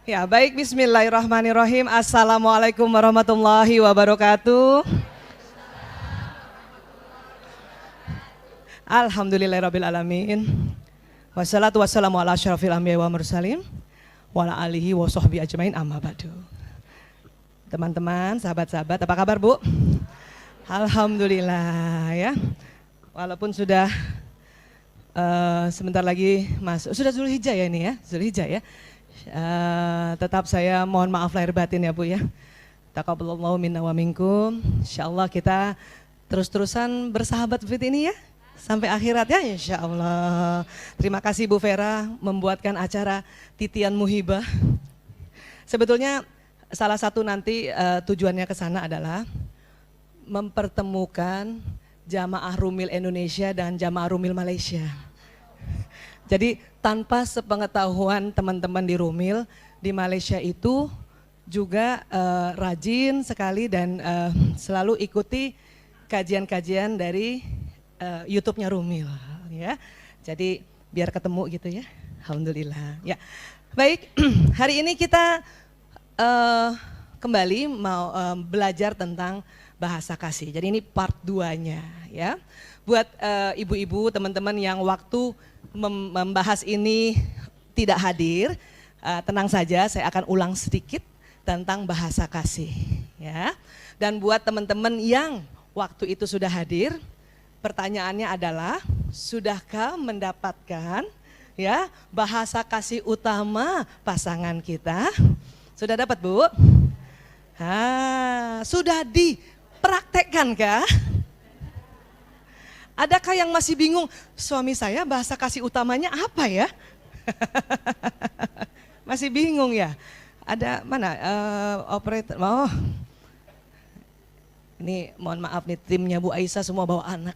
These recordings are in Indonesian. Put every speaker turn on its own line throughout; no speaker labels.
Ya, baik, bismillahirrahmanirrahim. Assalamualaikum warahmatullahi wabarakatuh. Alhamdulillahirabbil alamin. Wassalatu wassalamu ala asyrafil anbiya'i wa mursalin wa ala alihi wa sahbihi ajmain amma ba'du. Teman-teman, sahabat-sahabat, apa kabar, Bu? Alhamdulillah ya. Walaupun sudah sebentar lagi masuk, sudah Zulhijjah ya ini ya, Zulhijjah ya. Tetap saya mohon maaf lahir batin ya Bu ya. Taqabbalallahu minna wa minkum. Insyaallah kita terus-terusan bersahabat seperti ini ya. Sampai akhirat ya insyaallah. Terima kasih Bu Vera membuatkan acara Titian Muhibah. Sebetulnya salah satu nanti tujuannya ke sana adalah mempertemukan jamaah Rumil Indonesia dan jamaah Rumil Malaysia. Jadi tanpa sepengetahuan teman-teman di Rumil, di Malaysia itu juga rajin sekali dan selalu ikuti kajian-kajian dari YouTube-nya Rumil ya. Jadi biar ketemu gitu ya. Alhamdulillah. Ya. Baik, hari ini kita kembali mau belajar tentang bahasa kasih. Jadi ini part 2-nya ya. Buat ibu-ibu, teman-teman yang waktu membahas ini tidak hadir, tenang saja, saya akan ulang sedikit tentang bahasa kasih ya. Dan buat teman-teman yang waktu itu sudah hadir, pertanyaannya adalah sudahkah mendapatkan ya bahasa kasih utama pasangan kita? Sudah dapat, Bu? Sudah dipraktekkan kah? Adakah yang masih bingung, suami saya bahasa kasih utamanya apa ya? Masih bingung ya? Ada mana operator? Oh, ini mohon maaf nih timnya Bu Aisyah semua bawa anak.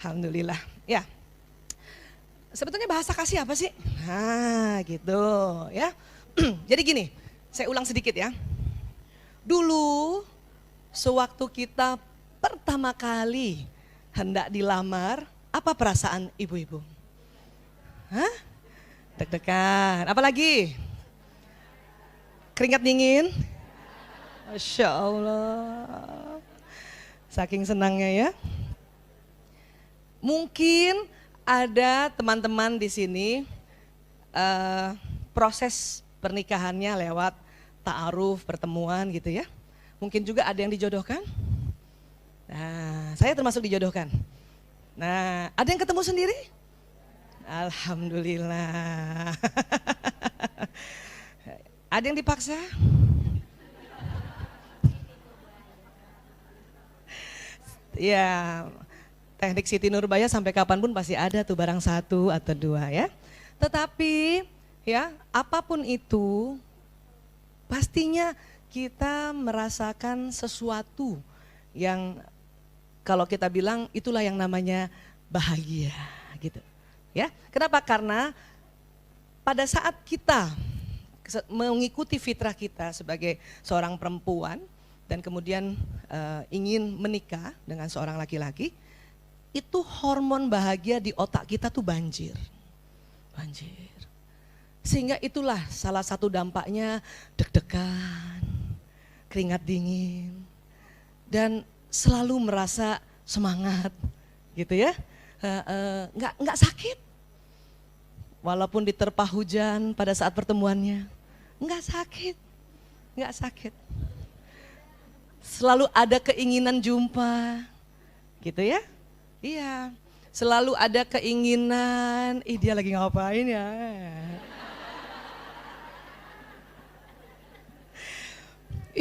Alhamdulillah. Ya, sebetulnya bahasa kasih apa sih? Gitu ya. Jadi gini, saya ulang sedikit ya. Dulu sewaktu kita pertama kali hendak dilamar, apa perasaan ibu-ibu? Deg-degan, apalagi? Keringat dingin? Masya Allah, saking senangnya ya. Mungkin ada teman-teman di sini proses pernikahannya lewat ta'aruf, pertemuan gitu ya. Mungkin juga ada yang dijodohkan. Nah, saya termasuk dijodohkan. Nah, ada yang ketemu sendiri? Alhamdulillah. Ada yang dipaksa? Ya, teknik Siti Nurbaya sampai kapanpun pasti ada tuh barang satu atau dua ya. Tetapi ya, apapun itu pastinya kita merasakan sesuatu yang kalau kita bilang itulah yang namanya bahagia gitu. Ya. Kenapa? Karena pada saat kita mengikuti fitrah kita sebagai seorang perempuan dan kemudian ingin menikah dengan seorang laki-laki, itu hormon bahagia di otak kita tuh banjir. Banjir. Sehingga itulah salah satu dampaknya deg-degan, keringat dingin, dan selalu merasa semangat gitu ya, nggak sakit. Walaupun diterpa hujan pada saat pertemuannya, nggak sakit, nggak sakit. Selalu ada keinginan jumpa, gitu ya. Iya, selalu ada keinginan, dia lagi ngapain ya?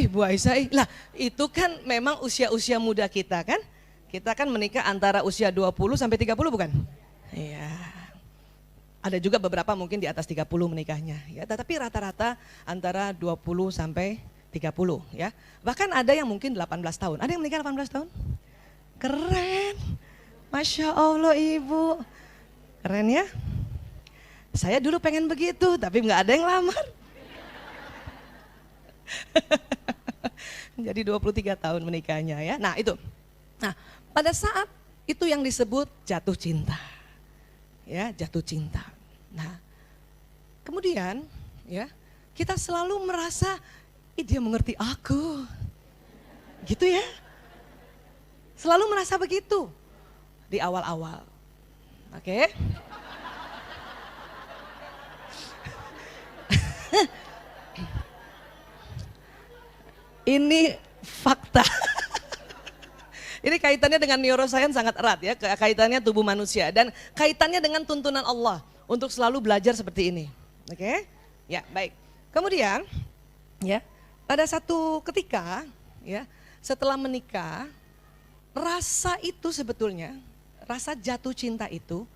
Bu Aisyah, lah itu kan memang usia-usia muda kita kan? Kita kan menikah antara usia 20 sampai 30 bukan? Iya. Ada juga beberapa mungkin di atas 30 menikahnya ya, tetapi rata-rata antara 20 sampai 30 ya. Bahkan ada yang mungkin 18 tahun. Ada yang menikah 18 tahun? Keren. Masya Allah Ibu. Keren ya. Saya dulu pengen begitu tapi nggak ada yang lamar. Jadi 23 tahun menikahnya ya. Nah itu. Nah pada saat itu yang disebut jatuh cinta. Ya, jatuh cinta. Nah Kemudian ya, kita selalu merasa, ih dia mengerti aku. Gitu ya. Selalu merasa begitu di awal-awal. Oke. Ini fakta. Ini kaitannya dengan neuroscience sangat erat ya, kaitannya tubuh manusia dan kaitannya dengan tuntunan Allah untuk selalu belajar seperti ini. Oke? Ya, baik. Kemudian ya, pada satu ketika ya, setelah menikah, rasa itu sebetulnya, rasa jatuh cinta itu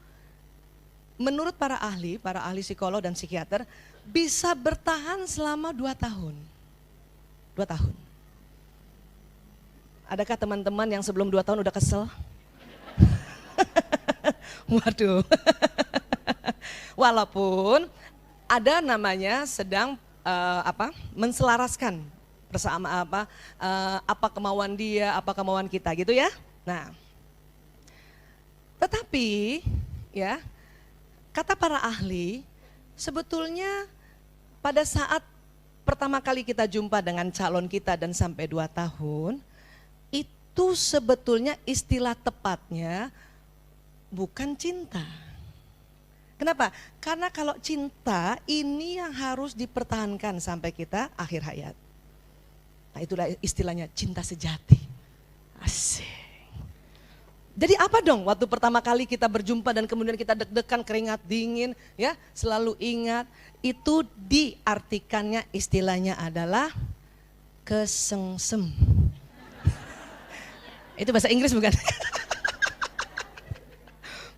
menurut para ahli psikolog dan psikiater bisa bertahan selama 2 tahun. 2 tahun. Adakah teman-teman yang sebelum 2 tahun udah kesel? Waduh. Walaupun ada namanya sedang menselaraskan bersama apa kemauan dia, apa kemauan kita gitu ya. Nah, tetapi ya kata para ahli sebetulnya pada saat pertama kali kita jumpa dengan calon kita dan sampai 2 tahun, itu sebetulnya istilah tepatnya bukan cinta. Kenapa? Karena kalau cinta ini yang harus dipertahankan sampai kita akhir hayat. Nah itulah istilahnya cinta sejati. Asik. Jadi apa dong waktu pertama kali kita berjumpa dan kemudian kita deg-degan, keringat dingin, ya selalu ingat itu diartikannya istilahnya adalah kesengsem. Itu bahasa Inggris bukan?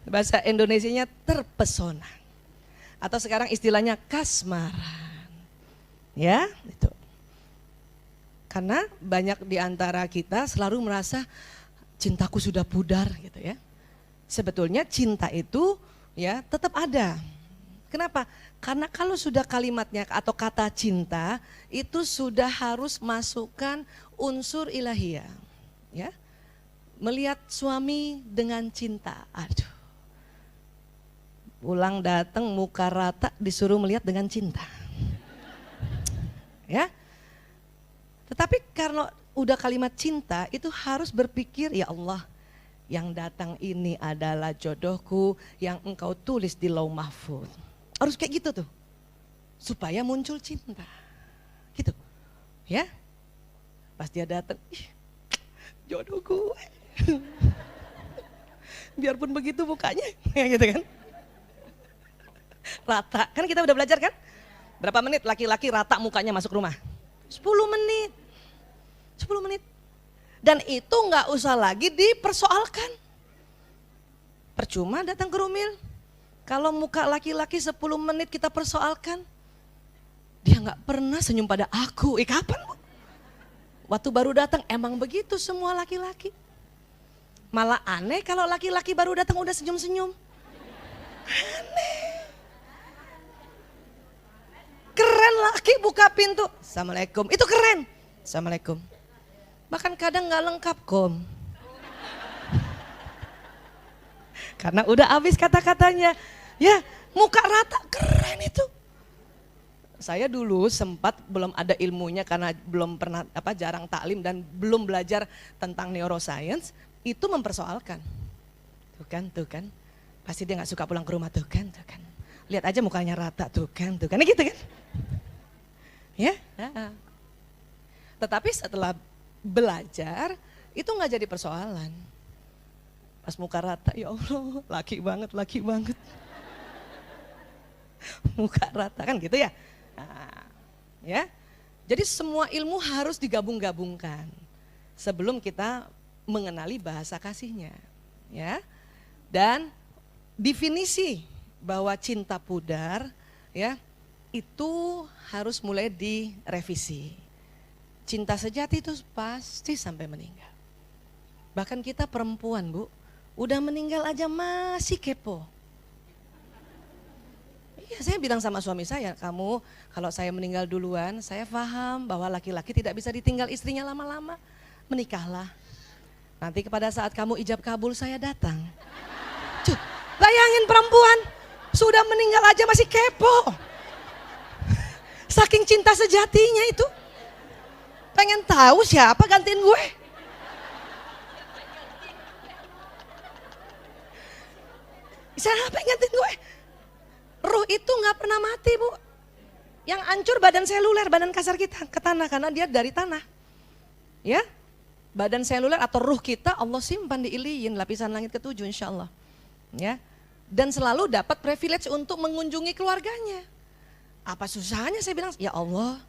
Bahasa Indonesianya terpesona. Atau sekarang istilahnya kasmaran. Ya, itu. Karena banyak di antara kita selalu merasa cintaku sudah pudar gitu ya. Sebetulnya cinta itu ya tetap ada. Kenapa? Karena kalau sudah kalimatnya atau kata cinta itu sudah harus masukkan unsur ilahiyah. Ya. Melihat suami dengan cinta. Aduh. Pulang datang muka rata disuruh melihat dengan cinta. Ya. Tetapi karena udah kalimat cinta itu harus berpikir ya Allah yang datang ini adalah jodohku yang engkau tulis di Lauh Mahfuz. Harus kayak gitu tuh. Supaya muncul cinta. Gitu. Ya. Pas dia datang, jodoh gue. Biarpun begitu mukanya, gitu kan. Rata, kan kita udah belajar kan? Berapa menit laki-laki rata mukanya masuk rumah? 10 menit. 10 menit. Dan itu nggak usah lagi dipersoalkan. Percuma datang ke Rumil. Kalau muka laki-laki 10 menit kita persoalkan, dia nggak pernah senyum pada aku. Kapan Bu? Waktu baru datang emang begitu semua laki-laki. Malah aneh kalau laki-laki baru datang udah senyum-senyum. Aneh. Keren laki buka pintu. Assalamualaikum. Itu keren. Assalamualaikum. Bahkan kadang gak lengkap kom. Karena udah habis kata-katanya. Ya muka rata keren itu. Saya dulu sempat belum ada ilmunya karena belum pernah jarang taklim dan belum belajar tentang neuroscience. Itu mempersoalkan, tuh kan, pasti dia nggak suka pulang ke rumah tuh kan, lihat aja mukanya rata tuh kan, gitu kan, ya. Tetapi setelah belajar itu nggak jadi persoalan. Pas muka rata, ya Allah, laki banget, muka rata kan gitu ya, ya. Jadi semua ilmu harus digabung-gabungkan sebelum kita mengenali bahasa kasihnya, ya. Dan definisi bahwa cinta pudar, ya, itu harus mulai direvisi. Cinta sejati itu pasti sampai meninggal. Bahkan kita perempuan Bu, udah meninggal aja masih kepo. Iya, saya bilang sama suami saya, kamu kalau saya meninggal duluan, saya paham bahwa laki-laki tidak bisa ditinggal istrinya lama-lama, menikahlah. Nanti pada saat kamu ijab kabul saya datang. Bayangin perempuan sudah meninggal aja masih kepo. Saking cinta sejatinya itu. Pengen tahu siapa gantiin gue? Siapa yang gantiin gue? Ruh itu nggak pernah mati, Bu. Yang hancur badan seluler, badan kasar kita ke tanah karena dia dari tanah. Ya, badan seluler atau ruh kita Allah simpan di iliyin, lapisan langit ketujuh insya Allah. Ya, dan selalu dapat privilege untuk mengunjungi keluarganya. Apa susahnya saya bilang, ya Allah,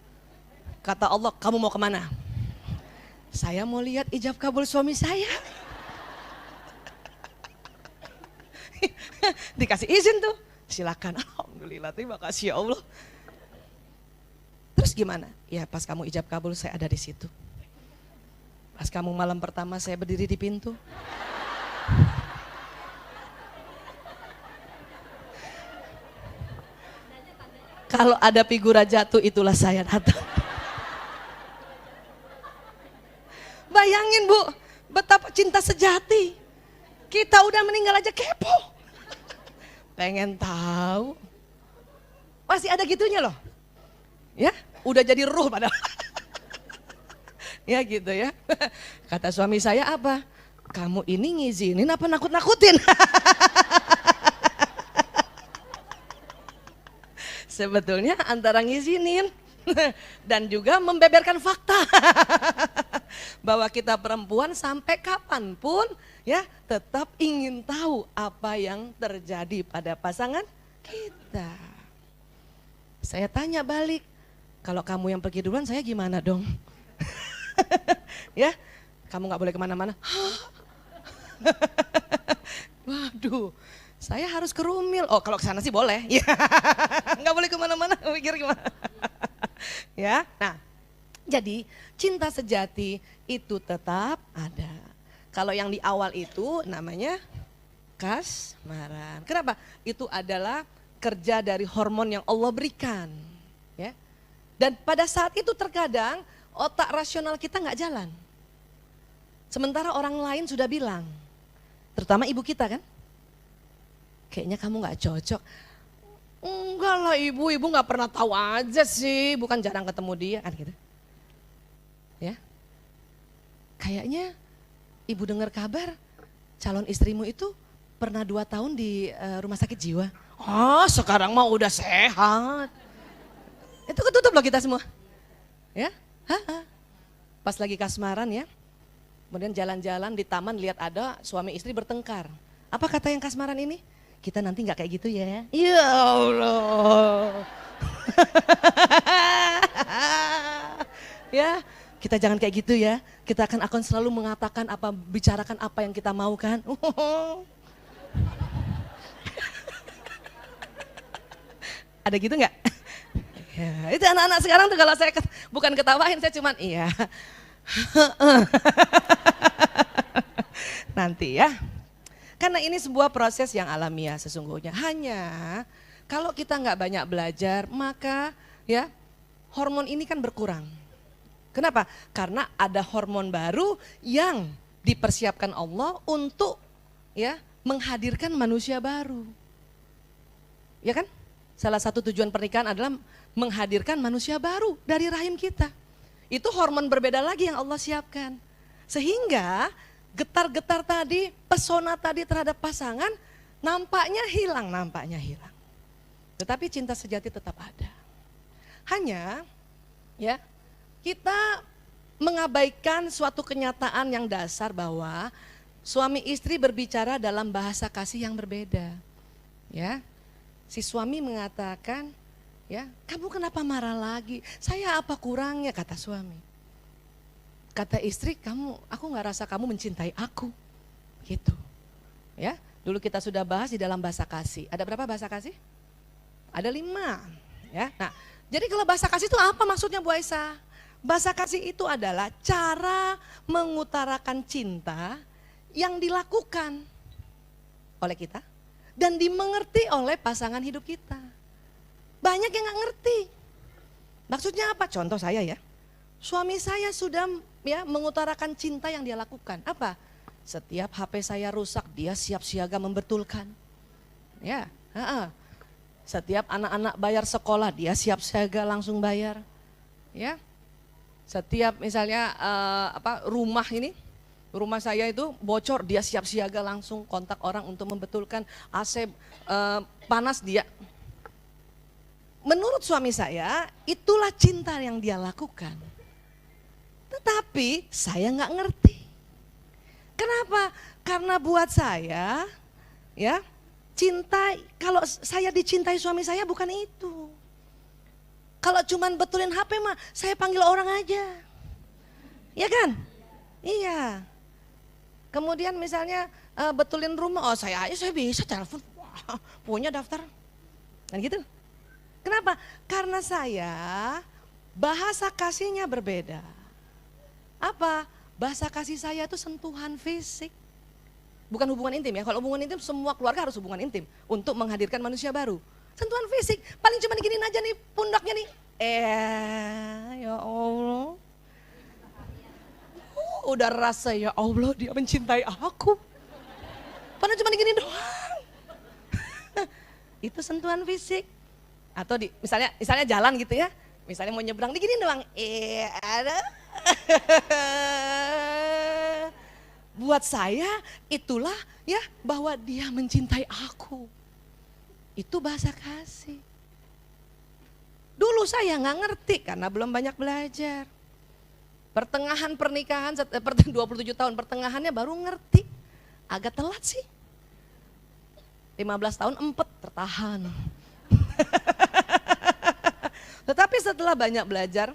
kata Allah, kamu mau kemana? Saya mau lihat ijab kabul suami saya. Dikasih izin tuh, silakan. Alhamdulillah, terima kasih ya Allah. Terus gimana? Ya pas kamu ijab kabul saya ada di situ. Pas kamu malam pertama saya berdiri di pintu. Kalau ada figura jatuh itulah saya datang. Bayangin Bu, betapa cinta sejati. Kita udah meninggal aja kepo. Pengen tahu. Masih ada gitunya loh. Ya, udah jadi ruh padahal. Ya gitu ya. Kata suami saya apa? Kamu ini ngizinin apa nakut-nakutin? Sebetulnya antara ngizinin dan juga membeberkan fakta. Bahwa kita perempuan sampai kapanpun ya tetap ingin tahu apa yang terjadi pada pasangan kita. Saya tanya balik, kalau kamu yang pergi duluan saya gimana dong? Ya, kamu gak boleh kemana-mana. Waduh, saya harus ke Rumil. Oh kalau ke sana sih boleh. Ya, nggak boleh kemana-mana. Mikir gimana? Ya, nah, jadi cinta sejati itu tetap ada. Kalau yang di awal itu namanya kasmaran. Kenapa? Itu adalah kerja dari hormon yang Allah berikan. Ya. Dan pada saat itu terkadang otak rasional kita nggak jalan. Sementara orang lain sudah bilang, terutama ibu kita kan, kayaknya kamu nggak cocok. Enggak lah ibu nggak pernah tahu aja sih, bukan jarang ketemu dia kan gitu. Ya, kayaknya ibu dengar kabar calon istrimu itu pernah 2 tahun di rumah sakit jiwa. Oh sekarang mah udah sehat. Itu ketutup loh kita semua. Ya, pas lagi kasmaran ya, kemudian jalan-jalan di taman lihat ada suami istri bertengkar. Apa kata yang kasmaran ini? Kita nanti nggak kayak gitu ya. Ya Allah. Ya, kita jangan kayak gitu ya. Kita akan selalu mengatakan apa, bicarakan apa yang kita mau kan. Ada gitu nggak? Ya, itu anak-anak sekarang tuh kalau saya bukan ketawain, saya cuman iya. Nanti ya. Karena ini sebuah proses yang alamiah sesungguhnya. Hanya kalau kita nggak banyak belajar, maka ya hormon ini kan berkurang. Kenapa? Karena ada hormon baru yang dipersiapkan Allah untuk ya menghadirkan manusia baru. Ya kan? Salah satu tujuan pernikahan adalah menghadirkan manusia baru dari rahim kita. Itu hormon berbeda lagi yang Allah siapkan. Sehingga getar-getar tadi, pesona tadi terhadap pasangan nampaknya hilang. Tetapi cinta sejati tetap ada. Hanya ya kita mengabaikan suatu kenyataan yang dasar bahwa suami istri berbicara dalam bahasa kasih yang berbeda. Ya, si suami mengatakan, ya, kamu kenapa marah lagi? Saya apa kurangnya, kata suami. Kata istri, aku nggak rasa kamu mencintai aku, gitu. Ya, dulu kita sudah bahas di dalam bahasa kasih. Ada berapa bahasa kasih? Ada 5. Ya, nah, jadi kalau bahasa kasih itu apa maksudnya Bu Aisyah? Bahasa kasih itu adalah cara mengutarakan cinta yang dilakukan oleh kita dan dimengerti oleh pasangan hidup kita. Banyak yang nggak ngerti. Maksudnya apa? Contoh saya ya. Suami saya sudah ya mengutarakan cinta yang dia lakukan. Apa? Setiap HP saya rusak, dia siap siaga membetulkan. Ya, Setiap anak-anak bayar sekolah, dia siap siaga langsung bayar. Ya. Setiap misalnya rumah ini, rumah saya itu bocor, dia siap siaga langsung kontak orang untuk membetulkan. AC panas, dia. Menurut suami saya, itulah cinta yang dia lakukan. Tetapi saya nggak ngerti. Kenapa? Karena buat saya, ya, cinta, kalau saya dicintai suami saya bukan itu. Kalau cuman betulin HP mah, saya panggil orang aja. Ya kan? Iya. Kemudian misalnya betulin rumah, oh saya bisa telepon, wah, punya daftar. Kan gitu. Kenapa? Karena saya bahasa kasihnya berbeda. Apa? Bahasa kasih saya itu sentuhan fisik. Bukan hubungan intim ya, kalau hubungan intim semua keluarga harus hubungan intim untuk menghadirkan manusia baru. Sentuhan fisik, paling cuma diginiin aja nih pundaknya nih. Ya Allah. Udah rasa ya Allah dia mencintai aku. Padahal cuma digini doang. Itu sentuhan fisik. Atau misalnya jalan gitu ya, misalnya mau nyebrang diginiin doang. Ada. Buat saya itulah ya bahwa dia mencintai aku. Itu bahasa kasih. Dulu saya nggak ngerti karena belum banyak belajar. Pertengahan pernikahan, 27 tahun pertengahannya baru ngerti. Agak telat sih. 15 tahun empet tertahan. Tetapi setelah banyak belajar,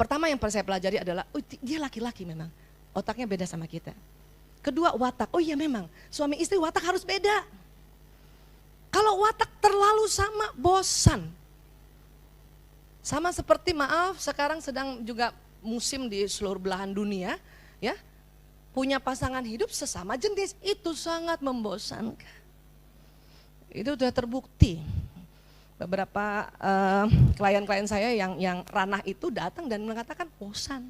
pertama yang saya pelajari adalah, dia laki-laki memang. Otaknya beda sama kita. Kedua, watak. Oh iya memang, suami istri watak harus beda. Kalau watak terlalu sama, bosan. Sama seperti sekarang sedang juga musim di seluruh belahan dunia, ya. Punya pasangan hidup sesama jenis, itu sangat membosankan. Itu sudah terbukti. Beberapa klien-klien saya yang ranah itu datang dan mengatakan bosan.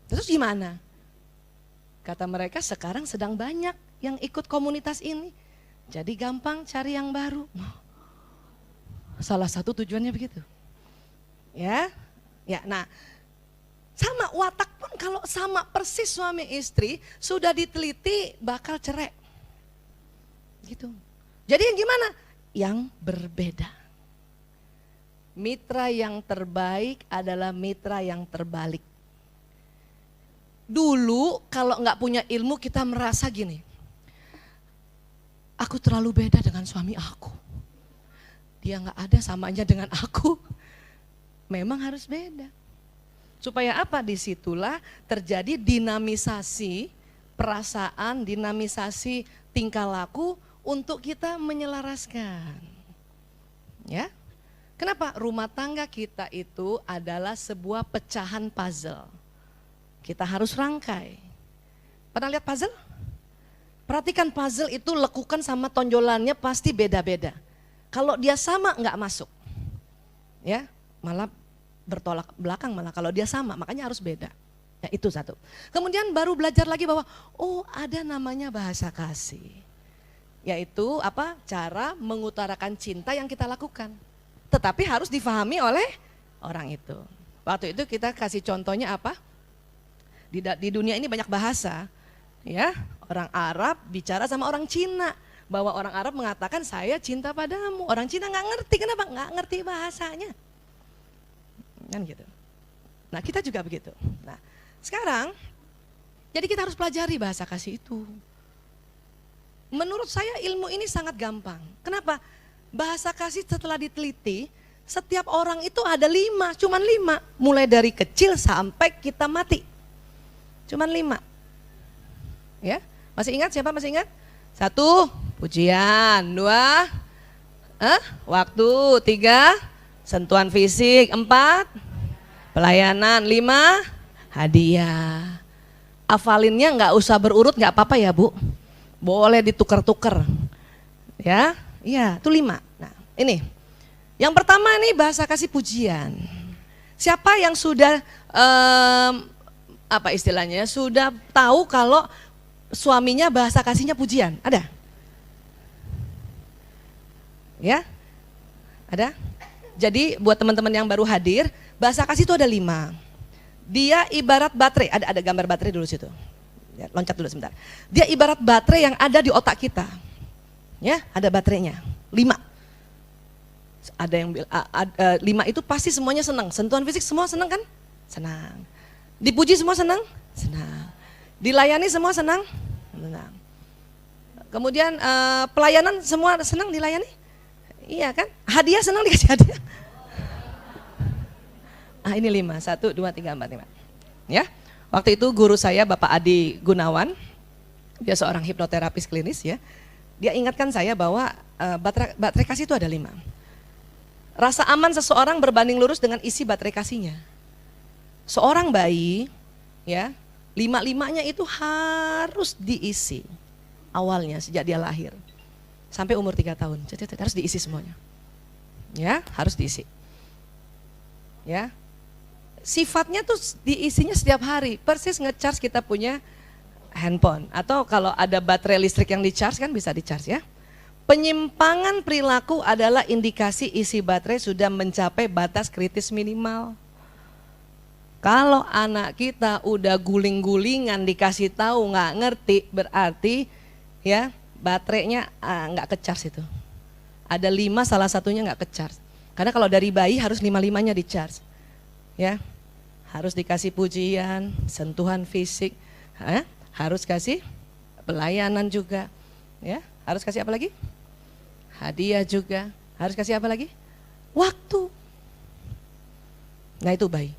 Terus gimana? Kata mereka sekarang sedang banyak yang ikut komunitas ini. Jadi gampang cari yang baru. Salah satu tujuannya begitu. Ya, nah sama watak pun kalau sama persis suami istri sudah diteliti bakal cerai. Gitu. Jadi yang gimana? Yang berbeda. Mitra yang terbaik adalah mitra yang terbalik. Dulu kalau nggak punya ilmu kita merasa gini, aku terlalu beda dengan suami aku. Dia nggak ada samanya dengan aku. Memang harus beda. Supaya apa? Disitulah terjadi dinamisasi perasaan, dinamisasi tingkah laku untuk kita menyelaraskan. Ya. Kenapa? Rumah tangga kita itu adalah sebuah pecahan puzzle. Kita harus rangkai. Pernah lihat puzzle? Perhatikan puzzle itu lekukan sama tonjolannya pasti beda-beda. Kalau dia sama nggak masuk. Ya, malah bertolak belakang malah kalau dia sama, makanya harus beda. Ya, itu satu. Kemudian baru belajar lagi bahwa ada namanya bahasa kasih. Yaitu apa? Cara mengutarakan cinta yang kita lakukan. Tetapi harus difahami oleh orang itu. Waktu itu kita kasih contohnya apa? Di dunia ini banyak bahasa, ya. Orang Arab bicara sama orang Cina, bahwa orang Arab mengatakan saya cinta padamu. Orang Cina nggak ngerti, kenapa? Nggak ngerti bahasanya, kan gitu. Nah kita juga begitu. Nah sekarang, jadi kita harus pelajari bahasa kasih itu. Menurut saya ilmu ini sangat gampang. Kenapa? Bahasa kasih setelah diteliti, setiap orang itu ada 5, cuman 5. Mulai dari kecil sampai kita mati. Cuman 5. Ya, masih ingat? Siapa masih ingat? 1, pujian. 2, waktu. 3, sentuhan fisik. 4, pelayanan. 5, hadiah. Hafalinnya nggak usah berurut, nggak apa-apa ya Bu. Boleh ditukar-tukar. Ya, iya, itu 5. Nah, ini. Yang pertama nih bahasa kasih pujian. Siapa yang sudah apa istilahnya, sudah tahu kalau suaminya bahasa kasihnya pujian? Ada? Ya, ada? Jadi buat teman-teman yang baru hadir, bahasa kasih itu ada 5. Dia ibarat baterai, ada gambar baterai dulu situ. Ya, loncat dulu sebentar. Dia ibarat baterai yang ada di otak kita. Ya, ada baterainya. 5. Ada yang 5 itu pasti semuanya senang. Sentuhan fisik semua senang kan? Senang. Dipuji semua senang? Senang. Dilayani semua senang? Senang. Kemudian pelayanan semua senang dilayani? Iya kan? Hadiah senang dikasih hadiah? Ini 5, 1, 2, 3, 4, 5. Ya, waktu itu guru saya Bapak Adi Gunawan, dia seorang hipnoterapis klinis ya. Dia ingatkan saya bahwa baterai kasih itu ada 5. Rasa aman seseorang berbanding lurus dengan isi baterai kasihnya. Seorang bayi ya, 5-5-nya itu harus diisi awalnya sejak dia lahir. Sampai umur 3 tahun, jadi harus diisi semuanya. Ya, harus diisi. Ya, sifatnya tuh diisinya setiap hari, persis nge-charge kita punya handphone. Atau kalau ada baterai listrik yang di-charge kan bisa di-charge ya. Penyimpangan perilaku adalah indikasi isi baterai sudah mencapai batas kritis minimal. Kalau anak kita udah guling-gulingan dikasih tahu nggak ngerti, berarti ya baterainya nggak ke-charge itu. Ada 5 salah satunya nggak ke-charge. Karena kalau dari bayi harus 5-5-nya di-charge. Ya, harus dikasih pujian, sentuhan fisik, harus kasih pelayanan juga. Ya, harus kasih apa lagi? Hadiah juga. Harus kasih apa lagi? Waktu. Nah itu bayi.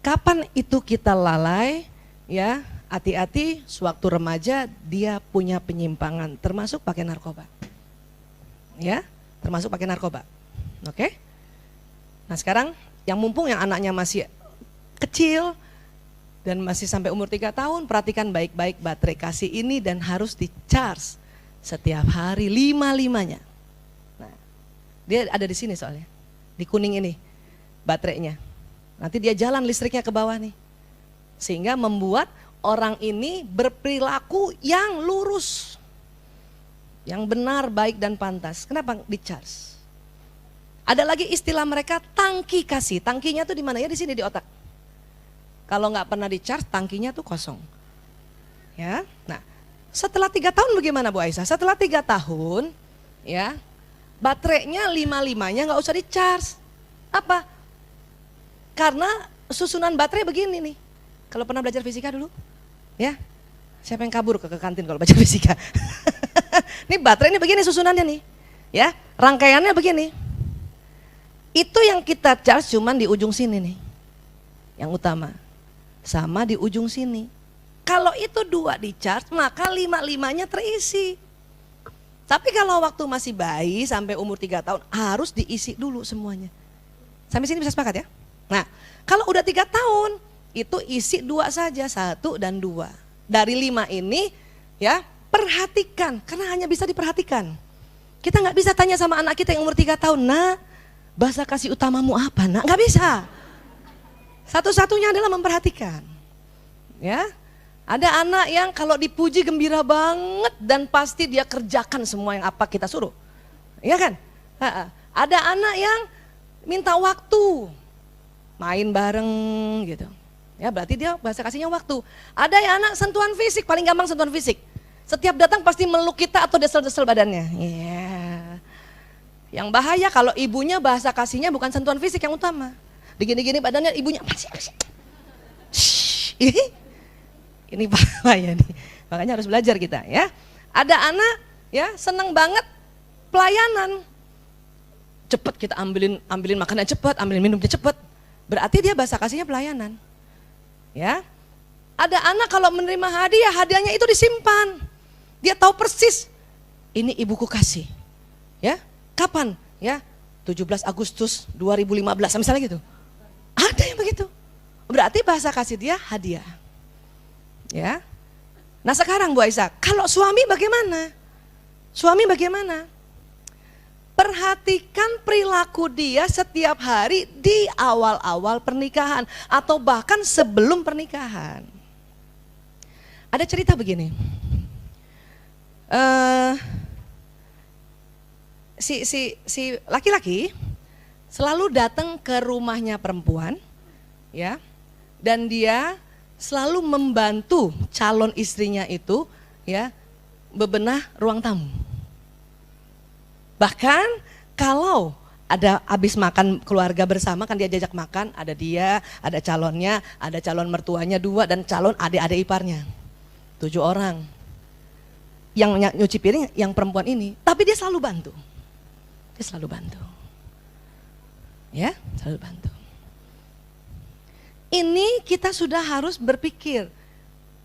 Kapan itu kita lalai? Ya, hati-hati sewaktu remaja dia punya penyimpangan, termasuk pakai narkoba. Ya, termasuk pakai narkoba. Oke? Nah sekarang yang mumpung yang anaknya masih kecil dan masih sampai umur 3 tahun, perhatikan baik-baik baterai kasih ini dan harus di-charge setiap hari 5-5-nya. Nah, dia ada di sini soalnya, di kuning ini baterainya. Nanti dia jalan listriknya ke bawah nih, sehingga membuat orang ini berperilaku yang lurus, yang benar, baik dan pantas. Kenapa di-charge? Ada lagi istilah mereka tangki kasih. Tangkinya tuh di mana ya? Di sini di otak. Kalau nggak pernah di-charge, tangkinya tuh kosong. Ya, nah setelah 3 tahun bagaimana Bu Aisyah? Setelah 3 tahun, ya baterainya 5-5-nya nggak usah di-charge. Apa? Karena susunan baterai begini nih. Kalau pernah belajar fisika dulu, ya siapa yang kabur ke kantin kalau belajar fisika? Ini baterai ini begini susunannya nih, ya rangkaiannya begini. Itu yang kita charge cuman di ujung sini nih, yang utama, sama di ujung sini. Kalau itu 2 di charge, maka 5-5-nya terisi. Tapi kalau waktu masih bayi sampai umur 3 tahun harus diisi dulu semuanya. Sampai sini bisa sepakat ya? Nah, kalau udah 3 tahun itu isi 2 saja, 1 dan 2. Dari 5 ini ya perhatikan, karena hanya bisa diperhatikan. Kita nggak bisa tanya sama anak kita yang umur 3 tahun, nah bahasa kasih utamamu apa? Nah, nggak bisa. Satu-satunya adalah memperhatikan. Ya, ada anak yang kalau dipuji gembira banget dan pasti dia kerjakan semua yang apa kita suruh. Iya kan? Ada anak yang minta waktu, main bareng gitu. Ya berarti dia bahasa kasihnya waktu. Ada yang anak sentuhan fisik, paling gampang sentuhan fisik. Setiap datang pasti meluk kita atau desel-desel badannya. Yeah. Yang bahaya kalau ibunya bahasa kasihnya bukan sentuhan fisik yang utama. Digini-gini badannya ibunya apa sih? Ini bahaya nih. Makanya harus belajar kita ya. Ada anak ya senang banget pelayanan. Cepat kita ambilin makanan cepat, ambilin minumnya cepat. Berarti dia bahasa kasihnya pelayanan. Ya. Ada anak kalau menerima hadiah, hadiahnya itu disimpan. Dia tahu persis ini ibuku kasih. Ya. Kapan? Ya, 17 Agustus 2015 misalnya gitu. Ada yang begitu. Berarti bahasa kasih dia hadiah. Ya. Nah sekarang Bu Aisyah, kalau suami bagaimana? Suami bagaimana? Perhatikan perilaku dia setiap hari di awal-awal pernikahan atau bahkan sebelum pernikahan. Ada cerita begini. si laki-laki selalu datang ke rumahnya perempuan, ya, dan dia selalu membantu calon istrinya itu, ya, bebenah ruang tamu. Bahkan kalau ada habis makan keluarga bersama, kan dia jajak makan, ada dia, ada calonnya, ada calon mertuanya 2 dan calon adik-adik iparnya 7 orang. Yang nyuci piring yang perempuan ini, tapi dia selalu bantu. Dia selalu bantu. Ya, selalu bantu. Ini kita sudah harus berpikir,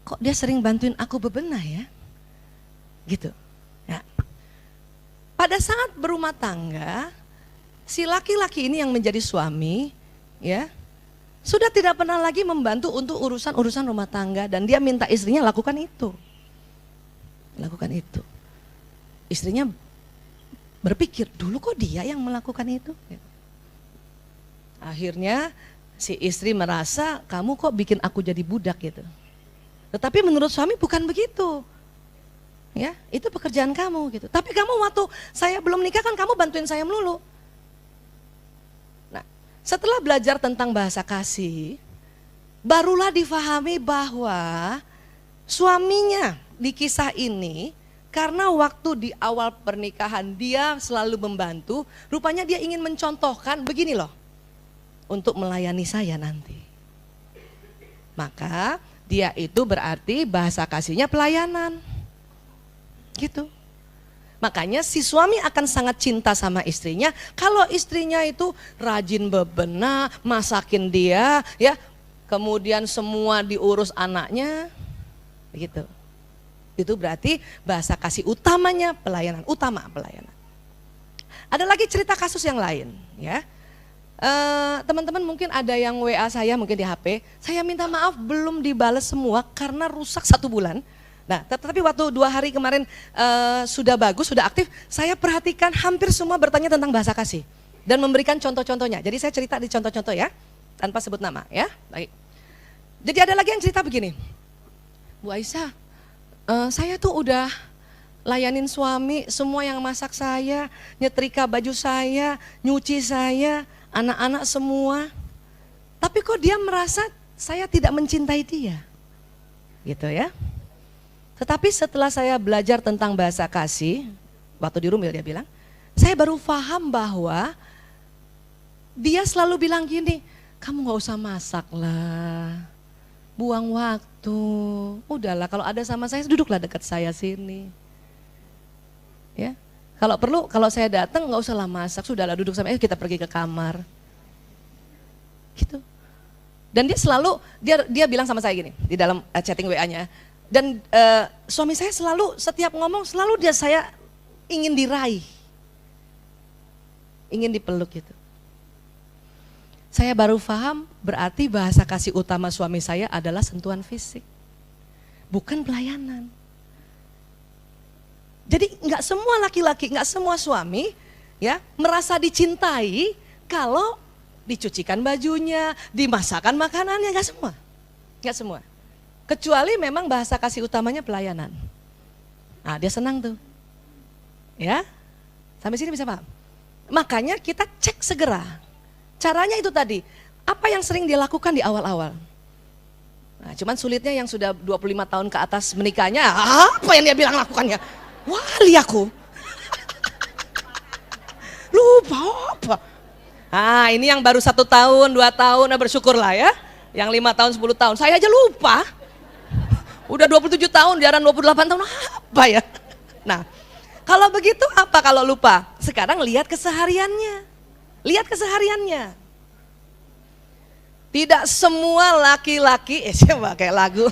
kok dia sering bantuin aku bebenah ya? Gitu. Ya. Pada saat berumah tangga, si laki-laki ini yang menjadi suami, ya, sudah tidak pernah lagi membantu untuk urusan-urusan rumah tangga dan dia minta istrinya lakukan itu. Lakukan itu. Istrinya berpikir, dulu kok dia yang melakukan itu? Akhirnya si istri merasa, kamu kok bikin aku jadi budak gitu. Tetapi menurut suami bukan begitu. Ya, itu pekerjaan kamu gitu. Tapi kamu waktu saya belum nikah kan kamu bantuin saya melulu. Nah, setelah belajar tentang bahasa kasih, barulah difahami bahwa suaminya di kisah ini, karena waktu di awal pernikahan dia selalu membantu, rupanya dia ingin mencontohkan begini loh, untuk melayani saya nanti. Maka dia itu berarti bahasa kasihnya pelayanan. Gitu. Makanya si suami akan sangat cinta sama istrinya kalau istrinya itu rajin bebenah, masakin dia, ya. Kemudian semua diurus anaknya. Begitu. Itu berarti bahasa kasih utamanya pelayanan, utama pelayanan. Ada lagi cerita kasus yang lain, ya. Teman-teman mungkin ada yang WA saya mungkin di HP, saya minta maaf belum dibales semua karena rusak 1 bulan. Nah, tetapi waktu 2 hari kemarin sudah bagus, sudah aktif, saya perhatikan hampir semua bertanya tentang bahasa kasih dan memberikan contoh-contohnya. Jadi saya cerita di contoh-contoh ya, tanpa sebut nama ya. Baik. Jadi ada lagi yang cerita begini, Bu Aisyah, saya tuh udah layanin suami, semua yang masak saya, nyetrika baju saya, nyuci saya, anak-anak semua. Tapi kok dia merasa saya tidak mencintai dia, gitu ya. Tetapi setelah saya belajar tentang bahasa kasih, waktu di Rumil dia bilang, saya baru paham bahwa dia selalu bilang gini, kamu gak usah masak lah, buang waktu, udahlah kalau ada sama saya duduklah dekat saya sini. Ya, kalau perlu kalau saya datang gak usahlah masak, sudahlah duduk sama kita pergi ke kamar. Gitu. Dan dia selalu, dia bilang sama saya gini, di dalam chatting WA-nya, dan suami saya selalu setiap ngomong selalu saya ingin diraih, ingin dipeluk gitu. Saya baru paham berarti bahasa kasih utama suami saya adalah sentuhan fisik, bukan pelayanan. Jadi nggak semua laki-laki, nggak semua suami ya merasa dicintai kalau dicucikan bajunya, dimasakkan makanannya, nggak semua, nggak semua. Kecuali memang bahasa kasih utamanya pelayanan. Nah, dia senang tuh. Ya. Sampai sini bisa paham? Makanya kita cek segera. Caranya itu tadi. Apa yang sering dia lakukan di awal-awal? Nah, cuman sulitnya yang sudah 25 tahun ke atas menikahnya, apa yang dia bilang lakukannya? Wali aku. Lupa apa? Nah, ini yang baru 1 tahun, 2 tahun, bersyukurlah ya. Yang 5 tahun, 10 tahun, saya aja lupa. Udah 27 tahun, jarang 28 tahun, apa ya? Nah, kalau begitu apa kalau lupa? Sekarang lihat kesehariannya. Lihat kesehariannya. Tidak semua laki-laki, siapa kayak lagu.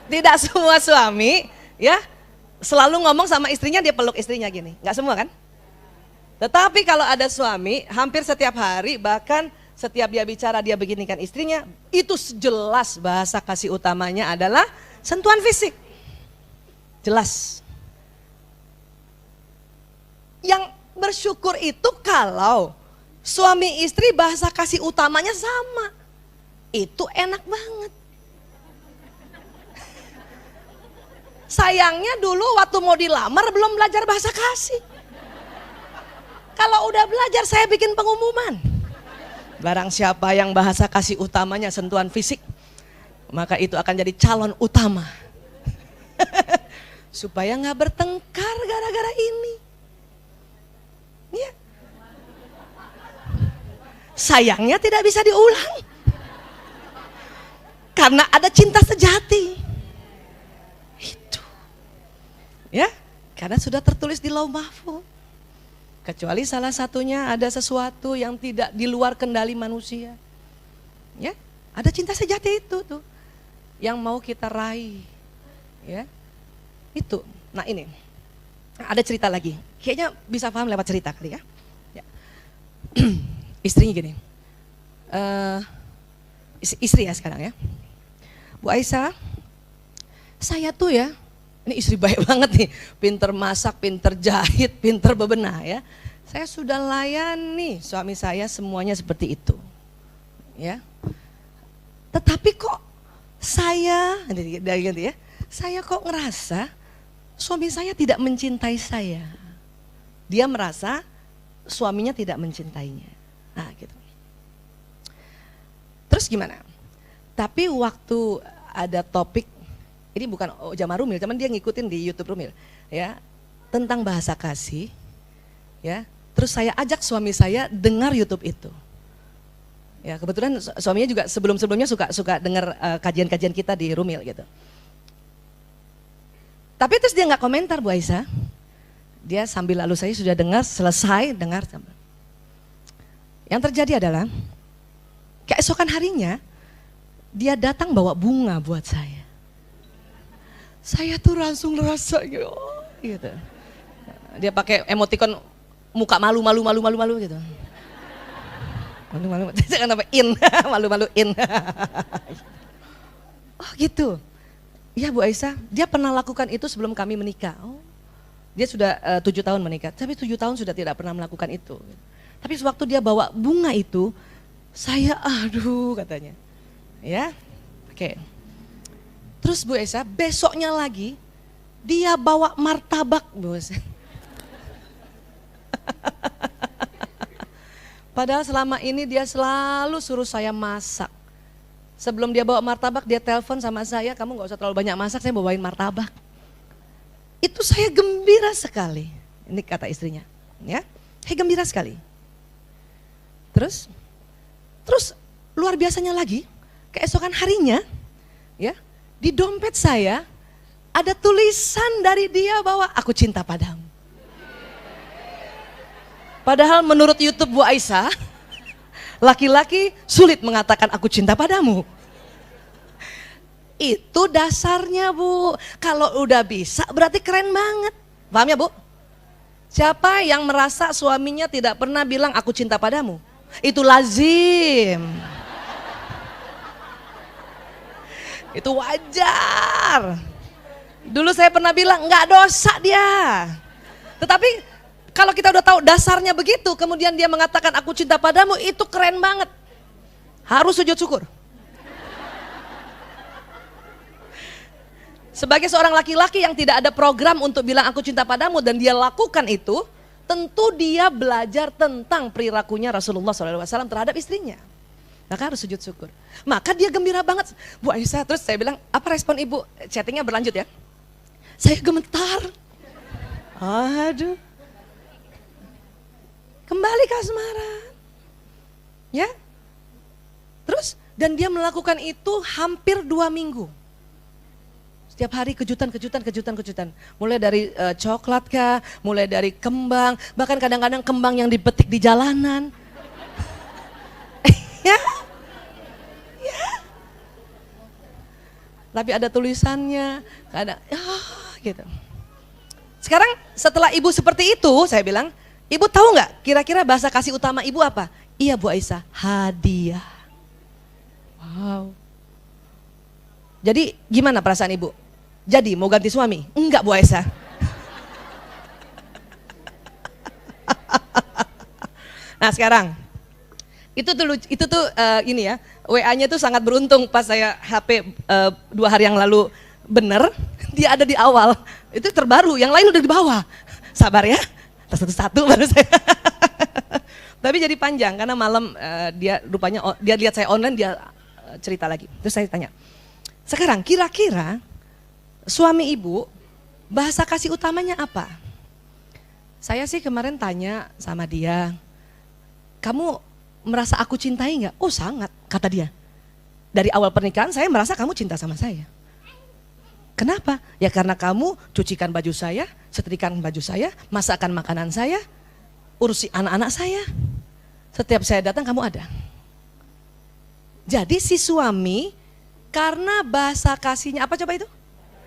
Tidak semua suami ya selalu ngomong sama istrinya, dia peluk istrinya gini. Enggak semua kan? Tetapi kalau ada suami, hampir setiap hari, bahkan setiap dia bicara dia beginikan istrinya, itu jelas bahasa kasih utamanya adalah sentuhan fisik. Jelas. Yang bersyukur itu kalau suami istri bahasa kasih utamanya sama. Itu enak banget. Sayangnya dulu waktu mau dilamar belum belajar bahasa kasih. Kalau udah belajar saya bikin pengumuman. Barang siapa yang bahasa kasih utamanya sentuhan fisik, maka itu akan jadi calon utama. Supaya nggak bertengkar gara-gara ini. Ya. Sayangnya tidak bisa diulang. Karena ada cinta sejati. Itu. Ya, karena sudah tertulis di Lauh Mahfuz. Kecuali salah satunya ada sesuatu yang tidak di luar kendali manusia. Ya, ada cinta sejati itu tuh yang mau kita raih. Ya. Itu. Nah, ini. Ada cerita lagi. Kayaknya bisa paham lewat cerita kali ya. Ya. Istrinya gini. Istri ya sekarang ya. Bu Aisyah, saya tuh ya, ini istri baik banget nih, pinter masak, pinter jahit, pinter bebenah ya. Saya sudah layani suami saya semuanya seperti itu. Ya. Tetapi kok saya, gitu ya, saya kok ngerasa suami saya tidak mencintai saya. Dia merasa suaminya tidak mencintainya. Nah gitu. Terus gimana? Tapi waktu ada topik, ini bukan Jamaah Rumil, cuman dia ngikutin di YouTube Rumil, ya, tentang bahasa kasih, ya. Terus saya ajak suami saya dengar YouTube itu. Ya, kebetulan suaminya juga sebelum-sebelumnya suka dengar kajian-kajian kita di Rumil gitu. Tapi terus dia nggak komentar Bu Aisyah. Dia sambil lalu saya sudah dengar, selesai dengar. Yang terjadi adalah keesokan harinya dia datang bawa bunga buat saya. Saya tuh langsung ngerasa gitu. Dia pakai emoticon muka malu gitu. Malu. Jangan apa in, malu-maluin. Oh gitu. Iya Bu Aisyah, dia pernah lakukan itu sebelum kami menikah. Oh, dia sudah 7 tahun menikah, tapi 7 tahun sudah tidak pernah melakukan itu. Tapi sewaktu dia bawa bunga itu, saya aduh katanya. Ya, oke. Terus Bu Aisyah, besoknya lagi dia bawa martabak, Bu Aisyah. Padahal selama ini dia selalu suruh saya masak. Sebelum dia bawa martabak, dia telepon sama saya, kamu gak usah terlalu banyak masak, saya bawain martabak. Itu saya gembira sekali. Ini kata istrinya, ya, saya gembira sekali. Terus luar biasanya lagi, keesokan harinya, ya, di dompet saya ada tulisan dari dia bahwa aku cinta padamu. Padahal menurut YouTube Bu Aisyah, laki-laki sulit mengatakan aku cinta padamu. Itu dasarnya Bu. Kalau udah bisa berarti keren banget. Paham ya Bu? Siapa yang merasa suaminya tidak pernah bilang aku cinta padamu? Itu lazim. Itu wajar. Dulu saya pernah bilang nggak dosa dia. Tetapi kalau kita udah tahu dasarnya begitu, kemudian dia mengatakan aku cinta padamu, itu keren banget. Harus sujud syukur. Sebagai seorang laki-laki yang tidak ada program untuk bilang aku cinta padamu dan dia lakukan itu, tentu dia belajar tentang perilakunya Rasulullah SAW terhadap istrinya. Maka harus sujud syukur. Maka dia gembira banget. Bu Aisyah, terus saya bilang, apa respon ibu? Chattingnya berlanjut ya. Saya gemetar. Aduh. Kembali ke asmara. Ya. Terus, dan dia melakukan itu hampir 2 minggu. Setiap hari kejutan. Mulai dari coklat kah, mulai dari kembang, bahkan kadang-kadang kembang yang dipetik di jalanan. Ya. Tapi ada tulisannya, kadang gitu. Sekarang setelah ibu seperti itu, saya bilang, ibu tahu nggak kira-kira bahasa kasih utama ibu apa? Iya Bu Aisyah, hadiah. Wow. Jadi gimana perasaan ibu? Jadi mau ganti suami? Enggak Bu Aisyah. Nah sekarang, itu tuh ini ya, WA-nya tuh sangat beruntung pas saya HP 2 hari yang lalu bener, dia ada di awal. Itu terbaru, yang lain udah di bawah. Sabar ya. Satu-satu baru saya. Tapi jadi panjang karena malam dia rupanya dia lihat saya online, dia cerita lagi. Terus saya tanya, sekarang kira-kira suami ibu bahasa kasih utamanya apa? Saya sih kemarin tanya sama dia, kamu merasa aku cintai nggak? Oh sangat, kata dia. Dari awal pernikahan saya merasa kamu cinta sama saya. Kenapa? Ya karena kamu cucikan baju saya, setrikaan baju saya, masakan makanan saya, urusi anak-anak saya. Setiap saya datang kamu ada. Jadi si suami karena bahasa kasihnya apa coba itu?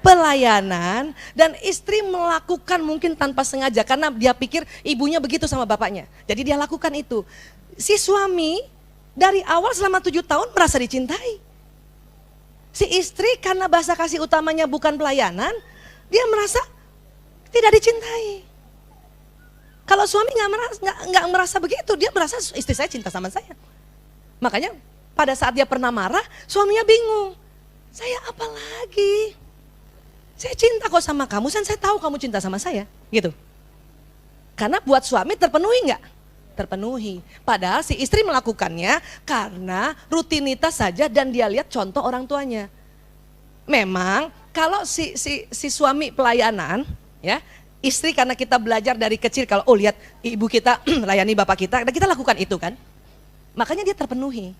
Pelayanan, dan istri melakukan mungkin tanpa sengaja karena dia pikir ibunya begitu sama bapaknya. Jadi dia lakukan itu. Si suami dari awal selama 7 tahun merasa dicintai. Si istri karena bahasa kasih utamanya bukan pelayanan, dia merasa tidak dicintai. Kalau suami nggak merasa begitu, dia merasa istri saya cinta sama saya. Makanya pada saat dia pernah marah, suaminya bingung. Saya apa lagi? Saya cinta kok sama kamu, dan saya tahu kamu cinta sama saya, gitu. Karena buat suami terpenuhi nggak? Terpenuhi. Padahal si istri melakukannya karena rutinitas saja dan dia lihat contoh orang tuanya. Memang kalau si suami pelayanan, ya istri karena kita belajar dari kecil kalau lihat ibu kita layani bapak kita, dan kita lakukan itu kan, makanya dia terpenuhi.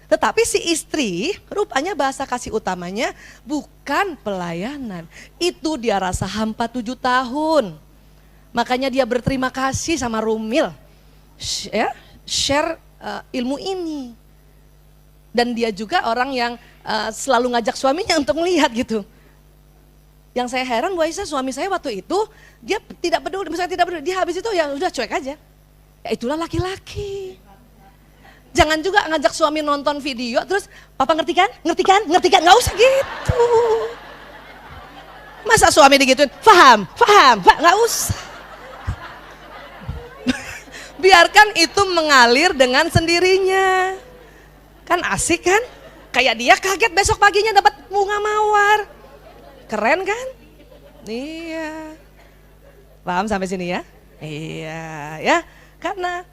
Tetapi si istri rupanya bahasa kasih utamanya bukan pelayanan. Itu dia rasa hampa 7 tahun. Makanya dia berterima kasih sama Rumil. Share ilmu ini. Dan dia juga orang yang selalu ngajak suaminya untuk melihat gitu. Yang saya heran Bu Aisyah, suami saya waktu itu dia tidak peduli, misalnya tidak peduli, dia habis itu ya udah cuek aja. Ya itulah laki-laki. Jangan juga ngajak suami nonton video terus papa ngerti kan, nggak usah gitu. Masa suami digituin, paham, nggak usah. Biarkan itu mengalir dengan sendirinya. Kan asik kan? Kayak dia kaget besok paginya dapat bunga mawar. Keren kan? Iya. Paham sampai sini ya? Iya ya, karena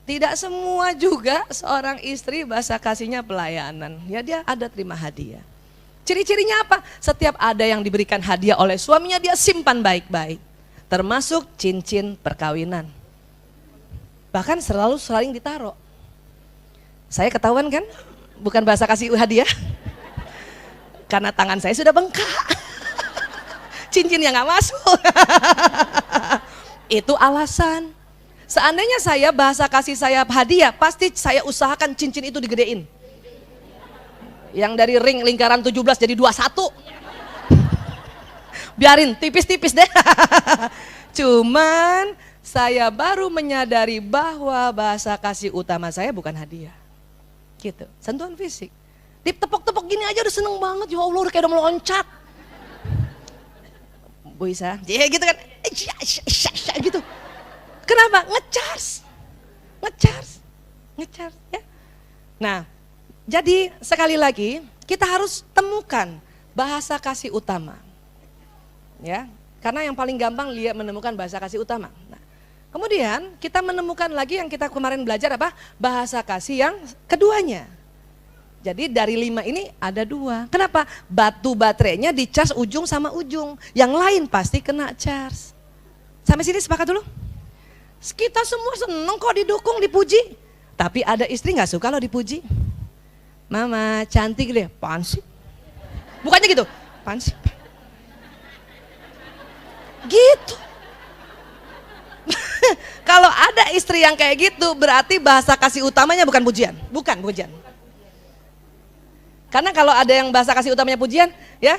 tidak semua juga seorang istri bahasa kasihnya pelayanan. Ya dia ada terima hadiah. Ciri-cirinya apa? Setiap ada yang diberikan hadiah oleh suaminya dia simpan baik-baik. Termasuk cincin perkawinan. Bahkan selalu saling ditaruh. Saya ketahuan kan? Bukan bahasa kasih hadiah. Karena tangan saya sudah bengkak. Cincinnya nggak masuk. Itu alasan. Seandainya saya bahasa kasih saya hadiah, pasti saya usahakan cincin itu digedein. Yang dari ring lingkaran 17 jadi 21. Biarin tipis-tipis deh. Cuman saya baru menyadari bahwa bahasa kasih utama saya bukan hadiah. Gitu, sentuhan fisik. Ditepok-tepok gini aja udah seneng banget, ya Allah udah kayak udah meloncat. Bu Isa, ya gitu kan, gitu. Kenapa? Ngecharge ya. Nah, jadi sekali lagi kita harus temukan bahasa kasih utama, ya. Karena yang paling gampang menemukan bahasa kasih utama. Nah, kemudian kita menemukan lagi yang kita kemarin belajar apa? Bahasa kasih yang keduanya. Jadi dari 5 ini ada 2. Kenapa? Batu baterainya dicas ujung sama ujung. Yang lain pasti kena charge. Sampai sini sepakat dulu? Kita semua seneng kok didukung, dipuji. Tapi ada istri gak suka lo dipuji. Mama cantik deh, apaan sih? Bukannya gitu, apaan sih? Gitu. Kalau ada istri yang kayak gitu berarti bahasa kasih utamanya bukan pujian. Bukan pujian. Karena kalau ada yang bahasa kasih utamanya pujian, ya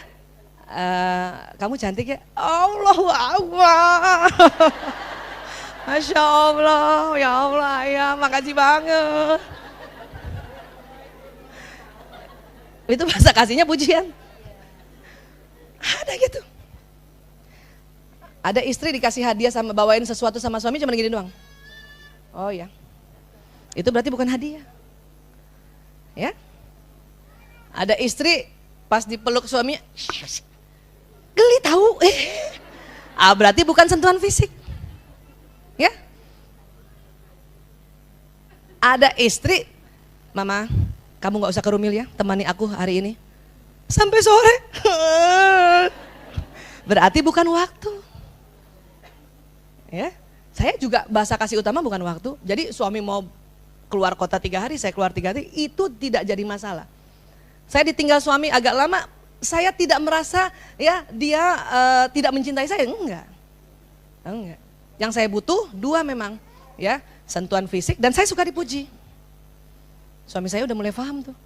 kamu cantik ya, Allahu Akbar. Masya Allah, ya Allah, ya makasih banget. Itu bahasa kasihnya pujian. Ada gitu. Ada istri dikasih hadiah sama bawain sesuatu sama suami cuma gini doang. Oh ya, itu berarti bukan hadiah. Ya. Ada istri pas dipeluk suaminya, geli tahu. Berarti bukan sentuhan fisik. Ya, Ada istri, Mama, kamu gak usah ke Rumil ya, temani aku hari ini. Sampai sore. Berarti bukan waktu. Ya, saya juga bahasa kasih utama bukan waktu. Jadi suami mau keluar kota 3 hari, saya keluar 3 hari, itu tidak jadi masalah. Saya ditinggal suami agak lama, saya tidak merasa ya dia tidak mencintai saya, enggak. Yang saya butuh 2 memang, ya, sentuhan fisik dan saya suka dipuji. Suami saya udah mulai paham tuh.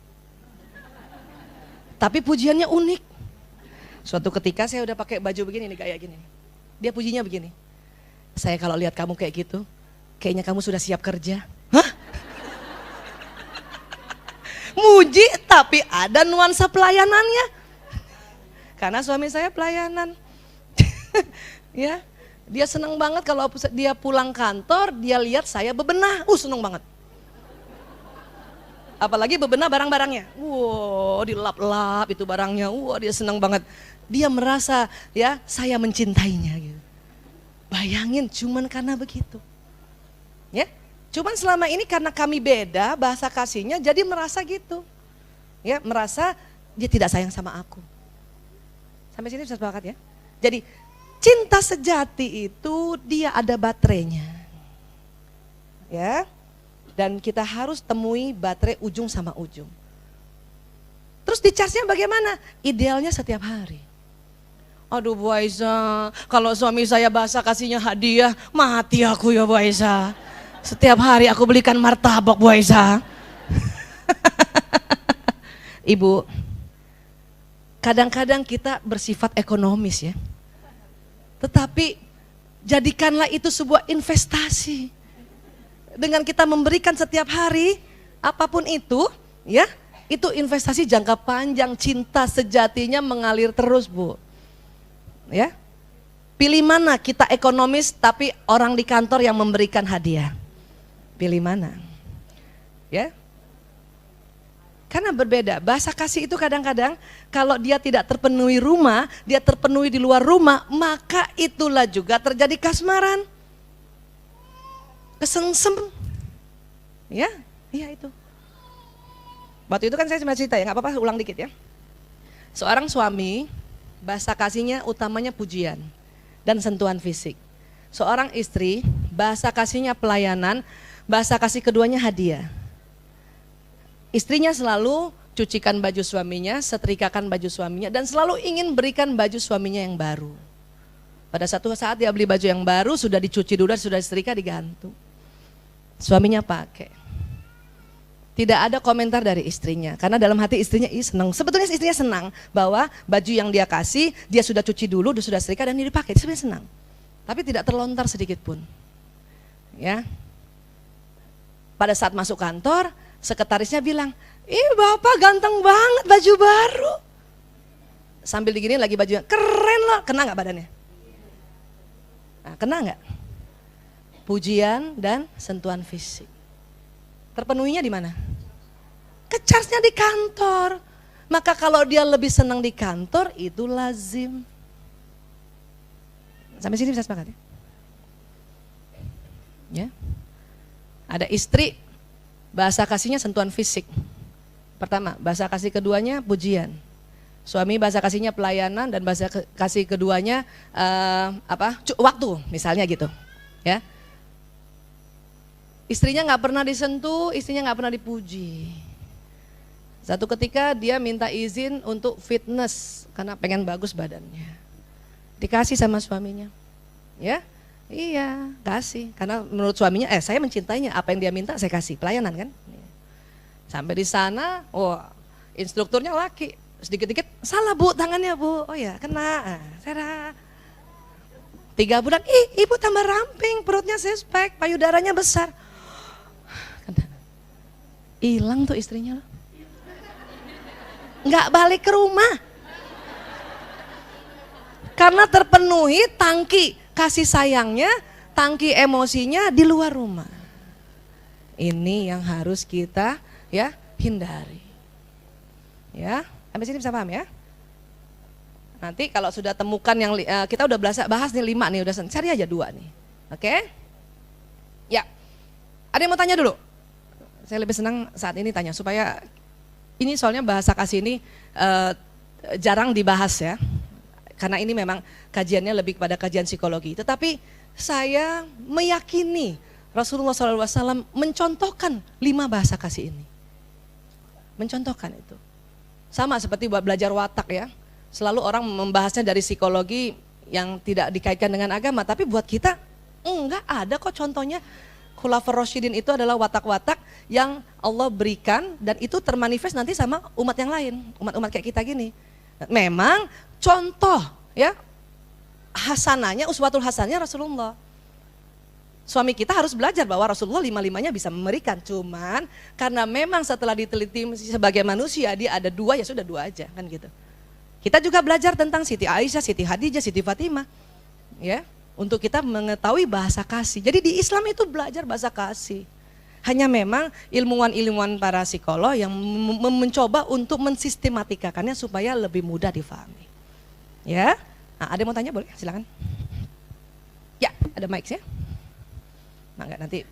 Tapi pujiannya unik. Suatu ketika saya udah pakai baju begini nih, kayak gini. Dia pujinya begini. Saya kalau lihat kamu kayak gitu, kayaknya kamu sudah siap kerja. Hah? Muji tapi ada nuansa pelayanannya. Karena suami saya pelayanan. Ya, dia senang banget kalau dia pulang kantor, dia lihat saya bebenah. Senang banget. Apalagi bebenah barang-barangnya. Wow, dilap-lap itu barangnya. Dia senang banget. Dia merasa ya saya mencintainya gitu. Bayangin cuman karena begitu. Ya, cuman selama ini karena kami beda bahasa kasihnya jadi merasa gitu. Ya, merasa dia tidak sayang sama aku. Sampai sini bisa sepakat ya. Jadi cinta sejati itu dia ada baterainya. Ya. Dan kita harus temui baterai ujung sama ujung. Terus di charge-nya bagaimana? Idealnya setiap hari. Aduh Bu Aisyah, kalau suami saya bahasa kasihnya hadiah, mati aku ya Bu Aisyah. Setiap hari aku belikan martabak Bu Aisyah. Ibu, kadang-kadang kita bersifat ekonomis ya. Tetapi jadikanlah itu sebuah investasi. Dengan kita memberikan setiap hari, apapun itu, ya, itu investasi jangka panjang, cinta sejatinya mengalir terus Bu. Ya, pilih mana kita ekonomis tapi orang di kantor yang memberikan hadiah. Pilih mana? Ya, karena berbeda. Bahasa kasih itu kadang-kadang kalau dia tidak terpenuhi rumah, dia terpenuhi di luar rumah, maka itulah juga terjadi kasmaran, kesengsem. Ya, iya itu. Waktu itu kan saya cuma cerita ya, nggak apa-apa ulang dikit ya. Seorang suami bahasa kasihnya utamanya pujian dan sentuhan fisik. Seorang istri bahasa kasihnya pelayanan, bahasa kasih keduanya hadiah. Istrinya selalu cucikan baju suaminya, setrikakan baju suaminya dan selalu ingin berikan baju suaminya yang baru. Pada satu saat dia beli baju yang baru, sudah dicuci dulu, sudah disetrika, digantung. Suaminya pakai. Tidak ada komentar dari istrinya, karena dalam hati istrinya senang. Sebetulnya istrinya senang bahwa baju yang dia kasih, dia sudah cuci dulu, dia sudah setrika dan dia dipakai, dia sebenarnya senang. Tapi tidak terlontar sedikit pun. Ya. Pada saat masuk kantor, sekretarisnya bilang, "Ih Bapak ganteng banget baju baru." Sambil diginiin lagi bajunya, "Keren loh." Kena nggak badannya? Nah, kena nggak? Pujian dan sentuhan fisik. Terpenuhinya di mana? Ke-charge-nya di kantor. Maka kalau dia lebih senang di kantor, itu lazim. Sampai sini bisa sepakat ya? Ya. Ada istri, bahasa kasihnya sentuhan fisik. Pertama, bahasa kasih keduanya pujian. Suami bahasa kasihnya pelayanan dan bahasa kasih keduanya waktu, misalnya gitu. Ya. Istrinya nggak pernah disentuh, istrinya nggak pernah dipuji. Satu ketika dia minta izin untuk fitness karena pengen bagus badannya. Dikasih sama suaminya, ya, iya kasih. Karena menurut suaminya, saya mencintainya, apa yang dia minta saya kasih, pelayanan kan. Sampai di sana, instrukturnya laki, sedikit-dikit salah Bu tangannya Bu, oh ya kena, Sarah. 3 bulan, ibu tambah ramping, perutnya six-pack, payudaranya besar. Hilang tuh istrinya, nggak balik ke rumah. Karena terpenuhi tangki kasih sayangnya, tangki emosinya di luar rumah. Ini yang harus kita ya hindari. Ya, sampai sini bisa paham ya? Nanti kalau sudah temukan yang kita udah bahas nih 5 nih, udah cari aja 2 nih. Oke? Ya. Ada yang mau tanya dulu? Saya lebih senang saat ini tanya supaya ini soalnya bahasa kasih ini jarang dibahas ya. Karena ini memang kajiannya lebih kepada kajian psikologi. Tetapi saya meyakini Rasulullah SAW mencontohkan 5 bahasa kasih ini. Mencontohkan itu. Sama seperti buat belajar watak ya. Selalu orang membahasnya dari psikologi yang tidak dikaitkan dengan agama. Tapi buat kita enggak ada kok contohnya. Khulafaur Rasyidin itu adalah watak-watak yang Allah berikan dan itu termanifest nanti sama umat yang lain, umat-umat kayak kita gini. Memang contoh ya hasanahnya, uswatul hasanahnya Rasulullah. Suami kita harus belajar bahwa Rasulullah 5-5-nya bisa memberikan. Cuman karena memang setelah diteliti sebagai manusia dia ada 2 ya sudah 2 aja kan gitu. Kita juga belajar tentang Siti Aisyah, Siti Khadijah, Siti Fatimah. Ya. Untuk kita mengetahui bahasa kasih. Jadi di Islam itu belajar bahasa kasih. Hanya memang ilmuwan-ilmuwan para psikolog yang mencoba untuk mensistematikakannya supaya lebih mudah difahami. Ya, nah, ada yang mau tanya boleh? Silakan. Ya, ada mic ya. Mangga nanti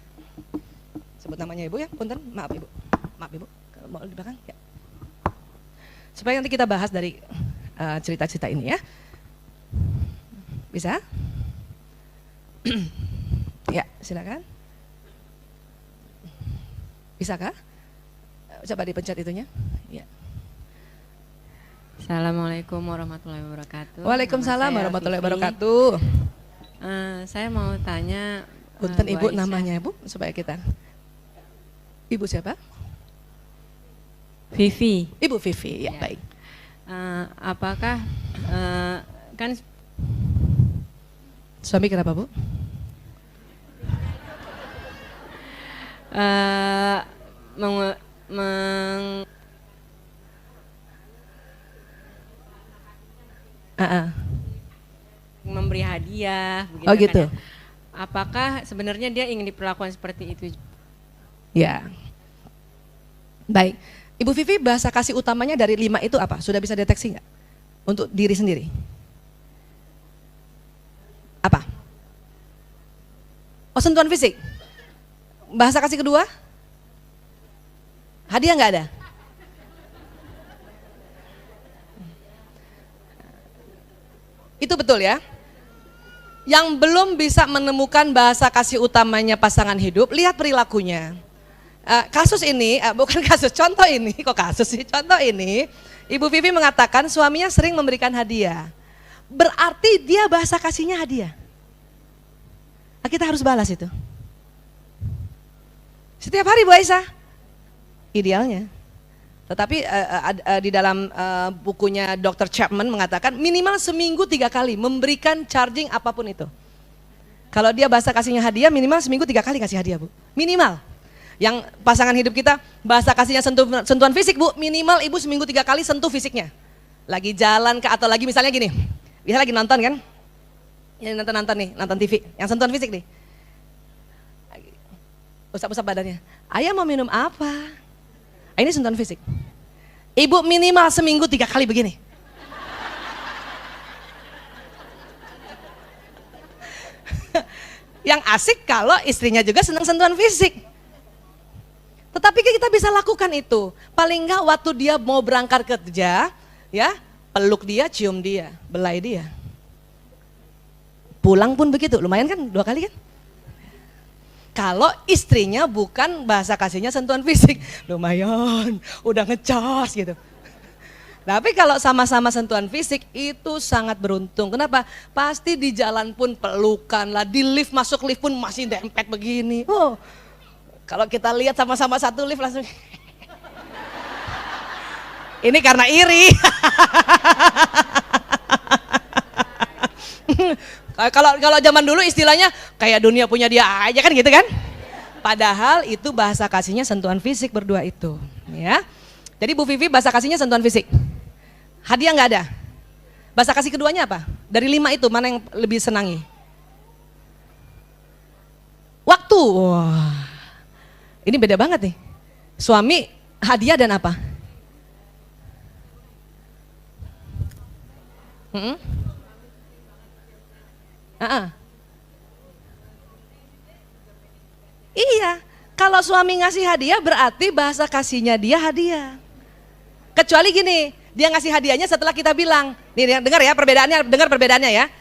sebut namanya Ibu ya. Punten, maaf Ibu. Maaf Ibu. Kalau mau di belakang ya. Supaya nanti kita bahas dari cerita-cerita ini ya. Bisa? Ya, silakan. Bisakah? Coba dipencet itunya. Ya.
Assalamualaikum warahmatullahi wabarakatuh.
Waalaikumsalam warahmatullahi wabarakatuh.
Saya mau tanya.
Punten Ibu namanya Ibu supaya kita. Ibu siapa?
Vivi.
Ibu Vivi, ya, baik.
Apakah kan
suami kenapa Bu?
Memberi hadiah begitu.
Oh gitu.
Kan ya. Apakah sebenarnya dia ingin diperlakukan seperti itu?
Ya. Baik. Ibu Vivi bahasa kasih utamanya dari 5 itu apa? Sudah bisa deteksi nggak? Untuk diri sendiri. Apa? Oh, sentuhan fisik. Bahasa kasih kedua? Hadiah nggak ada? Itu betul ya. Yang belum bisa menemukan bahasa kasih utamanya pasangan hidup, lihat perilakunya. Kasus ini, bukan kasus, contoh ini, kok kasus sih? Contoh ini, Ibu Vivi mengatakan suaminya sering memberikan hadiah. Berarti dia bahasa kasihnya hadiah. Nah, kita harus balas itu. Setiap hari Bu Aisyah, idealnya. Tetapi di dalam bukunya Dr. Chapman mengatakan minimal seminggu 3 kali memberikan charging apapun itu. Kalau dia bahasa kasihnya hadiah minimal seminggu 3 kali kasih hadiah Bu. Minimal. Yang pasangan hidup kita bahasa kasihnya sentuhan fisik Bu, minimal Ibu seminggu 3 kali sentuh fisiknya. Lagi jalan ke atau lagi misalnya gini, bisa lagi nonton kan? Ini nonton nih, nonton TV, yang sentuhan fisik nih. Usap-usap badannya. Ayah mau minum apa? Ini sentuhan fisik. Ibu minimal seminggu 3 kali begini. Yang asik kalau istrinya juga senang sentuhan fisik. Tetapi kita bisa lakukan itu. Paling enggak waktu dia mau berangkat kerja, ya, peluk dia, cium dia, belai dia. Pulang pun begitu, lumayan kan 2 kali kan? Kalau istrinya bukan bahasa kasihnya sentuhan fisik, lumayan, udah ngecas gitu. Tapi kalau sama-sama sentuhan fisik itu sangat beruntung. Kenapa? Pasti di jalan pun pelukan lah, di lift, masuk lift pun masih dempet begini. Oh, kalau kita lihat sama-sama satu lift langsung. Ini karena iri. Kalau zaman dulu istilahnya kayak dunia punya dia aja kan gitu kan. Padahal itu bahasa kasihnya sentuhan fisik berdua itu, ya. Jadi Bu Vivi bahasa kasihnya sentuhan fisik. Hadiah nggak ada. Bahasa kasih keduanya apa? Dari 5 itu mana yang lebih senangi? Waktu. Wah. Ini beda banget nih. Suami hadiah dan apa? Iya, kalau Kalau suami ngasih hadiah berarti bahasa kasihnya dia hadiah. Kecuali gini, dia ngasih hadiahnya setelah kita bilang, nih dengar ya perbedaannya, dengar perbedaannya ya.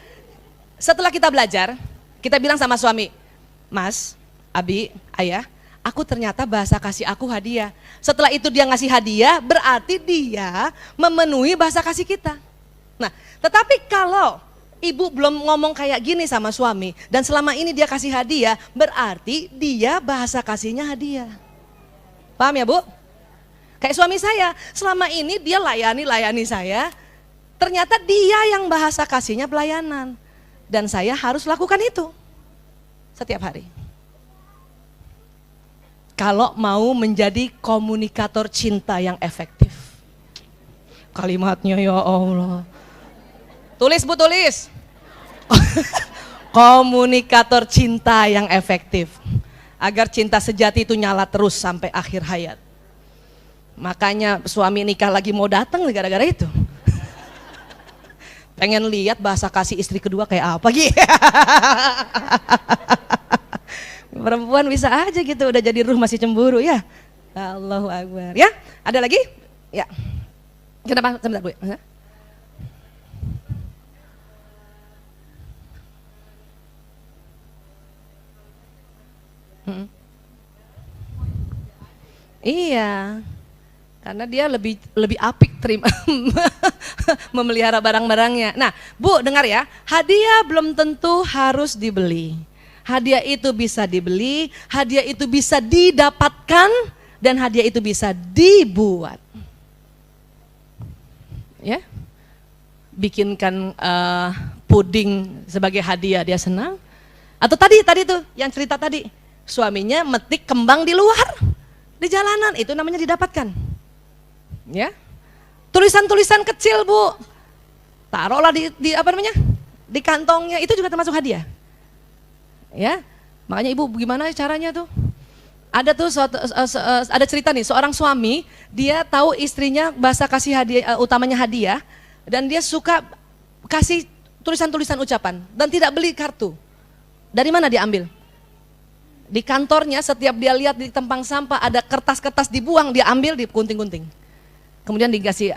Setelah kita belajar, kita bilang sama suami, Mas, Abi, Ayah, aku ternyata bahasa kasih aku hadiah. Setelah itu dia ngasih hadiah, berarti dia memenuhi bahasa kasih kita. Nah, tetapi kalau ibu belum ngomong kayak gini sama suami, dan selama ini dia kasih hadiah, berarti dia bahasa kasihnya hadiah. Paham ya Bu? Kayak suami saya, selama ini dia layani saya, ternyata dia yang bahasa kasihnya pelayanan. Dan saya harus lakukan itu setiap hari. Kalau mau menjadi komunikator cinta yang efektif. Kalimatnya ya Allah. Tulis Bu, tulis. Komunikator cinta yang efektif. Agar cinta sejati itu nyala terus sampai akhir hayat. Makanya suami nikah lagi mau datang gara-gara itu. Pengen lihat bahasa kasih istri kedua kayak apa gitu. Perempuan bisa aja gitu, udah jadi ruh masih cemburu ya. Allahu Akbar. Ya, ada lagi? Ya. Kenapa? Sebentar Bu. Iya. Karena dia lebih apik terima memelihara barang-barangnya. Nah, Bu dengar ya, hadiah belum tentu harus dibeli. Hadiah itu bisa dibeli, hadiah itu bisa didapatkan, dan hadiah itu bisa dibuat. Ya, bikinkan puding sebagai hadiah dia senang. Atau tadi tuh yang cerita tadi, suaminya metik kembang di luar, di jalanan, itu namanya didapatkan. Ya, tulisan-tulisan kecil Bu, taruhlah di apa namanya, di kantongnya, itu juga termasuk hadiah. Ya, makanya Ibu gimana caranya tuh? Ada tuh ada cerita nih, seorang suami dia tahu istrinya bahasa kasih hadiah utamanya hadiah, dan dia suka kasih tulisan-tulisan ucapan dan tidak beli kartu. Dari mana dia ambil? Di kantornya setiap dia lihat di tempang sampah ada kertas-kertas dibuang, dia ambil, digunting-gunting. Kemudian dikasih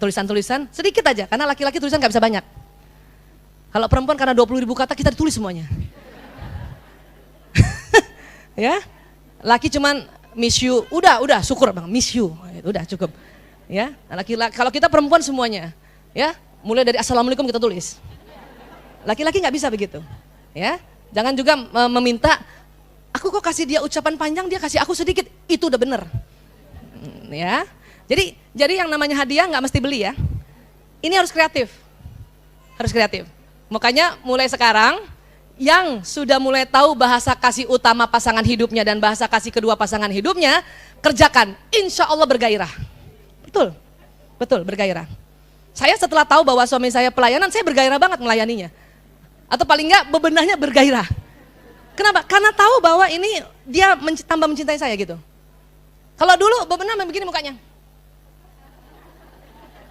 tulisan-tulisan sedikit aja, karena laki-laki tulisan nggak bisa banyak. Kalau perempuan karena 20.000 kata kita ditulis semuanya. Ya, laki cuman miss you, udah syukur Bang, miss you, udah cukup. Ya, laki-laki, kalau kita perempuan semuanya, ya, mulai dari assalamualaikum kita tulis. Laki-laki nggak bisa begitu. Ya, jangan juga meminta, aku kok kasih dia ucapan panjang, dia kasih aku sedikit, itu udah bener. Ya. Jadi yang namanya hadiah nggak mesti beli ya. Ini harus kreatif. Harus kreatif. Makanya mulai sekarang yang sudah mulai tahu bahasa kasih utama pasangan hidupnya dan bahasa kasih kedua pasangan hidupnya, kerjakan. Insya Allah bergairah. Betul bergairah. Saya setelah tahu bahwa suami saya pelayanan, saya bergairah banget melayaninya. Atau paling enggak bebenahnya bergairah. Kenapa? Karena tahu bahwa ini dia tambah mencintai saya gitu. Kalau dulu bebenah begini mukanya.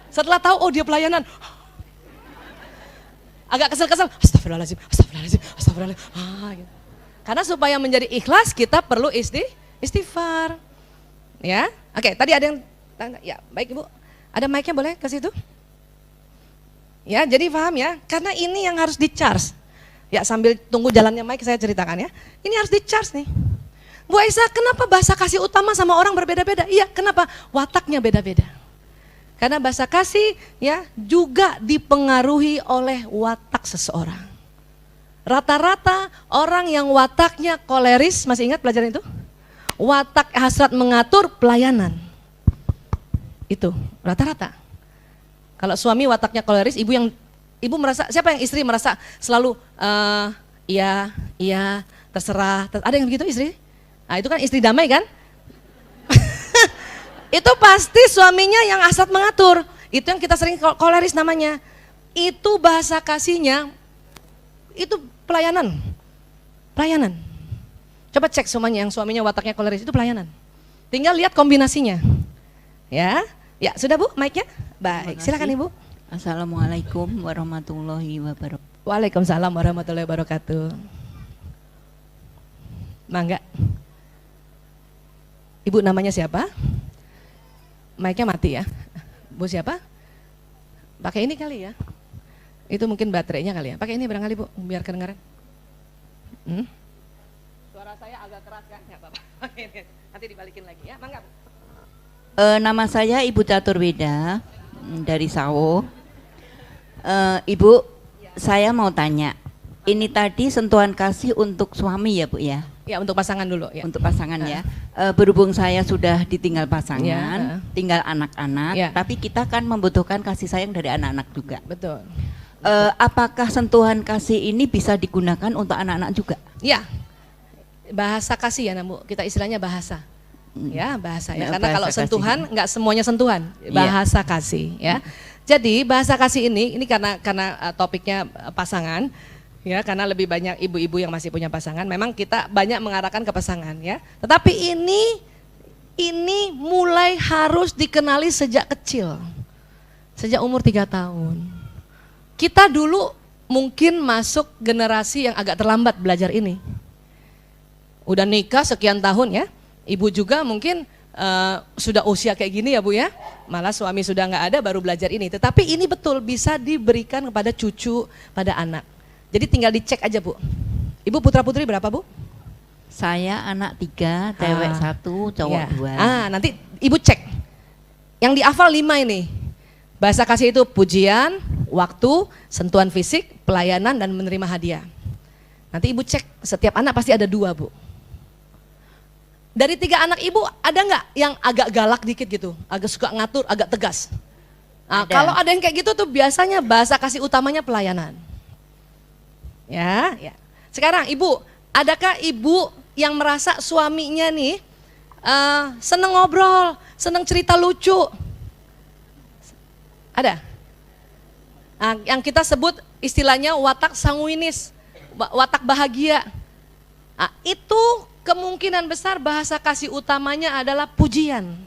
Setelah tahu, oh dia pelayanan, agak kesel-kesel, astagfirullahaladzim. Gitu. Karena supaya menjadi ikhlas kita perlu istighfar. Ya, oke. Tadi ada yang tanya, ya baik Ibu, ada mic-nya boleh ke situ? Ya, jadi paham ya, karena ini yang harus di-charge. Ya sambil tunggu jalannya mic saya ceritakan ya, ini harus di-charge nih. Bu Aisyah, kenapa bahasa kasih utama sama orang berbeda-beda? Iya, kenapa? Wataknya beda-beda. Karena bahasa kasih ya juga dipengaruhi oleh watak seseorang. Rata-rata orang yang wataknya koleris, masih ingat pelajaran itu? Watak hasrat mengatur pelayanan. Itu rata-rata. Kalau suami wataknya koleris, ibu merasa, siapa yang istri merasa selalu iya, terserah. Ada yang begitu istri? Nah, itu kan istri damai kan? Itu pasti suaminya yang hasrat mengatur. Itu yang kita sering koleris namanya. Itu bahasa kasihnya, itu pelayanan. Coba cek semuanya yang suaminya wataknya koleris, itu pelayanan. Tinggal lihat kombinasinya. Ya, sudah Bu, mic-nya? Baik, silakan Ibu.
Assalamualaikum warahmatullahi wabarakatuh.
Waalaikumsalam warahmatullahi wabarakatuh. Mangga. Ibu namanya siapa? Mic-nya mati ya. Bu siapa? Pakai ini kali ya. Itu mungkin baterainya kali ya. Pakai ini barangkali Bu, biar kedengaran. Suara saya agak keras kan? Enggak apa-apa. Oke, nanti dibalikin lagi ya. Mangga Bu.
Nama saya Ibu Caturweda dari Sawo. Ibu, saya mau tanya. Ini tadi sentuhan kasih untuk suami ya Bu ya?
Ya untuk pasangan dulu ya.
Untuk pasangan ya. Berhubung saya sudah ditinggal pasangan,
Ya.
tinggal anak-anak,
Ya.
tapi kita kan membutuhkan kasih sayang dari anak-anak juga.
Betul.
Apakah sentuhan kasih ini bisa digunakan untuk anak-anak juga?
Ya. Bahasa kasih ya Bu. Kita istilahnya bahasa. Ya, bahasa ya.
Nah,
Karena kalau
bahasa
sentuhan enggak semuanya sentuhan.
Iya.
Bahasa kasih ya. Jadi bahasa kasih ini karena topiknya pasangan. Ya, karena lebih banyak ibu-ibu yang masih punya pasangan, memang kita banyak mengarahkan ke pasangan ya. Tetapi ini mulai harus dikenali sejak kecil. Sejak umur 3 tahun. Kita dulu mungkin masuk generasi yang agak terlambat belajar ini. Udah nikah sekian tahun ya. Ibu juga mungkin sudah usia kayak gini ya Bu ya. Malah suami sudah nggak ada baru belajar ini. Tetapi ini betul bisa diberikan kepada cucu, pada anak. Jadi tinggal dicek aja Bu. Ibu putra putri berapa Bu?
Saya anak 3, cewek 1, cowok 2.
Nanti Ibu cek. Yang dihafal 5 ini. Bahasa kasih itu pujian, waktu, sentuhan fisik, pelayanan, dan menerima hadiah. Nanti Ibu cek, setiap anak pasti ada 2 Bu. Dari 3 anak Ibu ada nggak yang agak galak dikit gitu? Agak suka ngatur, agak tegas? Nah, kalau ada yang kayak gitu tuh biasanya bahasa kasih utamanya pelayanan. Ya. Sekarang Ibu, adakah Ibu yang merasa suaminya nih seneng ngobrol, seneng cerita lucu? Ada? Nah, yang kita sebut istilahnya watak sanguinis, watak bahagia. Nah, itu kemungkinan besar bahasa kasih utamanya adalah pujian.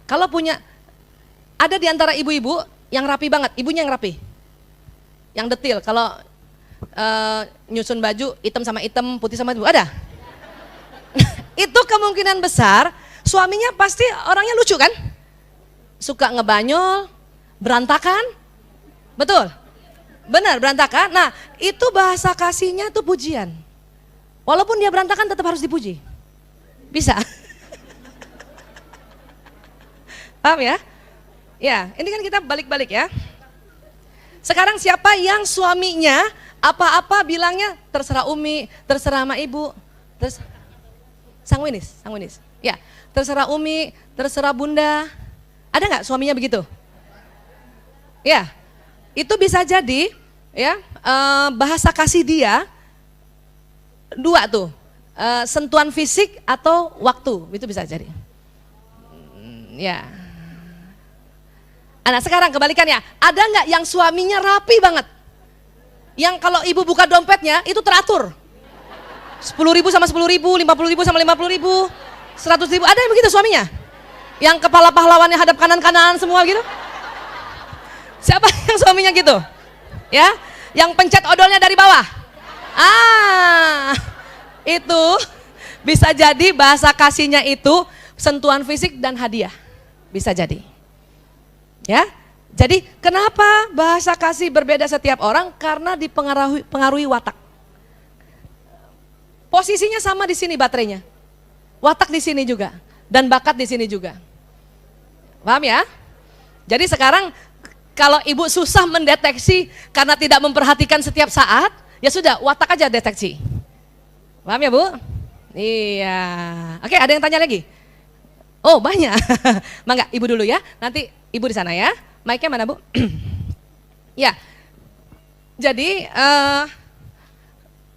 Kalau punya, ada di antara ibu-ibu yang rapi banget, ibunya yang rapi, yang detil. Kalau nyusun baju hitam sama hitam, putih sama putih, ada? Itu kemungkinan besar suaminya pasti orangnya lucu kan? Suka ngebanyol, berantakan, betul? Benar, berantakan. Nah, itu bahasa kasihnya tuh pujian. Walaupun dia berantakan tetap harus dipuji. Bisa. Paham ya? Ya, ini kan kita balik-balik ya. Sekarang siapa yang suaminya apa-apa bilangnya terserah Umi, terserah sama ibu, sanguinis. Ya, terserah Umi, terserah Bunda. Ada nggak suaminya begitu? Ya, itu bisa jadi ya bahasa kasih dia 2 tuh, sentuhan fisik atau waktu, itu bisa jadi. Ya. Anak sekarang kebalikannya, ada nggak yang suaminya rapi banget? Yang kalau ibu buka dompetnya itu teratur. 10.000 sama 10.000, 50.000 sama 50.000, 100.000, ada yang begitu suaminya? Yang kepala pahlawannya hadap kanan-kanan semua gitu? Siapa yang suaminya gitu? Ya, yang pencet odolnya dari bawah. Itu bisa jadi bahasa kasihnya itu sentuhan fisik dan hadiah. Bisa jadi. Ya. Jadi kenapa bahasa kasih berbeda setiap orang? Karena dipengaruhi watak. Posisinya sama di sini baterainya. Watak di sini juga dan bakat di sini juga. Paham ya? Jadi sekarang kalau ibu susah mendeteksi karena tidak memperhatikan setiap saat, ya sudah watak aja deteksi. Paham ya Bu? Iya. Oke, ada yang tanya lagi? Oh banyak. Mangga ibu dulu ya, nanti ibu di sana ya. Mic-nya mana Bu? Ya, jadi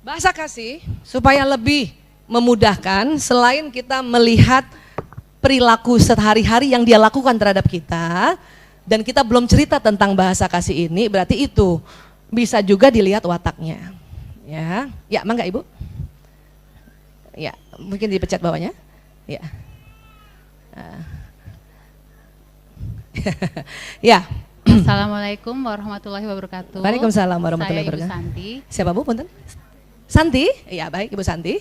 bahasa kasih supaya lebih memudahkan, selain kita melihat perilaku sehari-hari yang dia lakukan terhadap kita, dan kita belum cerita tentang bahasa kasih ini, berarti itu bisa juga dilihat wataknya. Ya, mangga Ibu. Ya, mungkin dipecat bawahnya. Ya. Ya.
Assalamualaikum warahmatullahi wabarakatuh.
Waalaikumsalam warahmatullahi
Saya Ibu
wabarakatuh.
Santi.
Siapa Bu, punten? Santi? Iya baik Ibu Santi.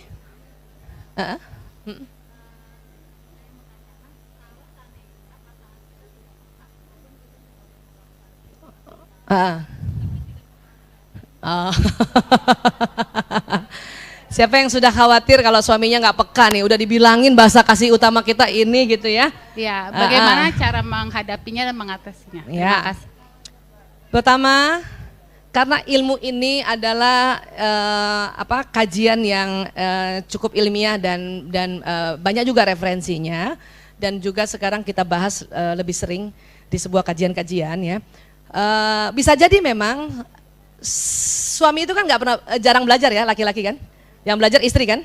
Ah. Oh. Siapa yang sudah khawatir kalau suaminya nggak peka nih, udah dibilangin bahasa kasih utama kita ini gitu ya.
Ya, bagaimana cara menghadapinya dan mengatasinya? Terima
Ya.
kasih.
Pertama, karena ilmu ini adalah kajian yang cukup ilmiah dan banyak juga referensinya, dan juga sekarang kita bahas lebih sering di sebuah kajian-kajian ya. Bisa jadi memang suami itu kan nggak pernah jarang belajar ya, laki-laki kan. Yang belajar istri kan,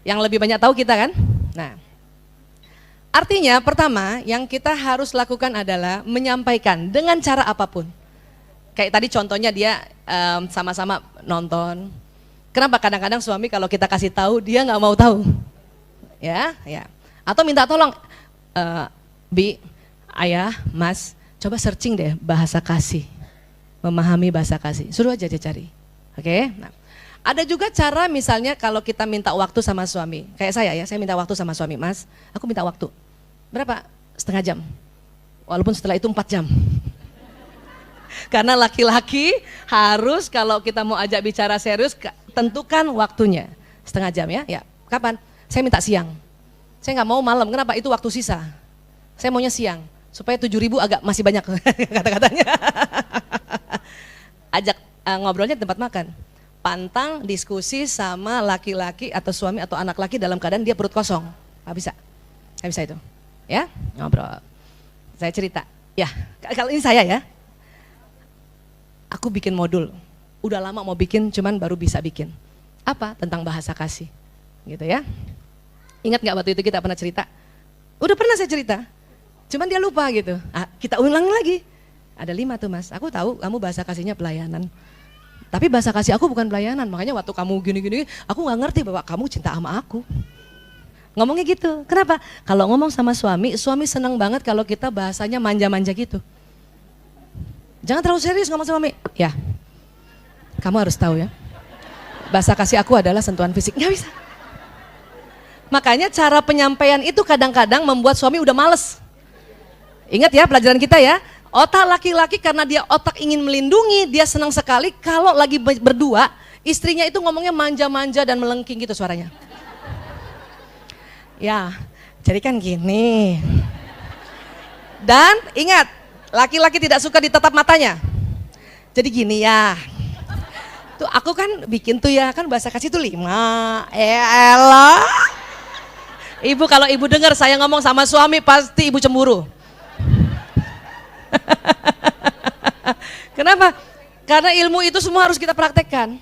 yang lebih banyak tahu kita kan. Nah, artinya pertama yang kita harus lakukan adalah menyampaikan dengan cara apapun. Kayak tadi contohnya dia sama-sama nonton. Kenapa kadang-kadang suami kalau kita kasih tahu dia nggak mau tahu, ya. Atau minta tolong, Bi, Ayah, Mas, coba searching deh bahasa kasih, memahami bahasa kasih. Suruh aja dia cari, oke? Nah. Ada juga cara misalnya kalau kita minta waktu sama suami. Kayak saya minta waktu sama suami, Mas, aku minta waktu. Berapa? Setengah jam. Walaupun setelah itu 4 jam. Karena laki-laki harus kalau kita mau ajak bicara serius, tentukan waktunya. Setengah jam ya. Ya, kapan? Saya minta siang. Saya nggak mau malam, kenapa? Itu waktu sisa. Saya maunya siang, supaya 7.000 agak masih banyak kata-katanya. Ajak ngobrolnya di tempat makan. Pantang diskusi sama laki-laki atau suami atau anak laki dalam keadaan dia perut kosong. Nggak bisa itu, ya ngobrol. Saya cerita, ya kalau ini saya ya, aku bikin modul, udah lama mau bikin, cuman baru bisa bikin. Apa? Tentang bahasa kasih, gitu ya. Ingat nggak waktu itu kita pernah cerita? Udah pernah saya cerita, cuman dia lupa gitu. Kita ulang lagi. Ada 5 tuh Mas, aku tahu kamu bahasa kasihnya pelayanan. Tapi bahasa kasih aku bukan pelayanan, makanya waktu kamu gini-gini, aku nggak ngerti bahwa kamu cinta sama aku. Ngomongnya gitu, kenapa? Kalau ngomong sama suami senang banget kalau kita bahasanya manja-manja gitu. Jangan terlalu serius ngomong sama suami. Ya, kamu harus tahu ya, bahasa kasih aku adalah sentuhan fisik, nggak bisa. Makanya cara penyampaian itu kadang-kadang membuat suami udah males. Ingat ya pelajaran kita ya. Otak laki-laki karena dia otak ingin melindungi, dia senang sekali kalau lagi berdua, istrinya itu ngomongnya manja-manja dan melengking gitu suaranya. Ya, jadi kan gini. Dan ingat, laki-laki tidak suka ditatap matanya. Jadi gini ya. Tuh aku kan bikin tuh ya, kan bahasa kasih tuh 5. Elah. Ibu kalau ibu dengar saya ngomong sama suami pasti ibu cemburu. Kenapa? Karena ilmu itu semua harus kita praktekkan.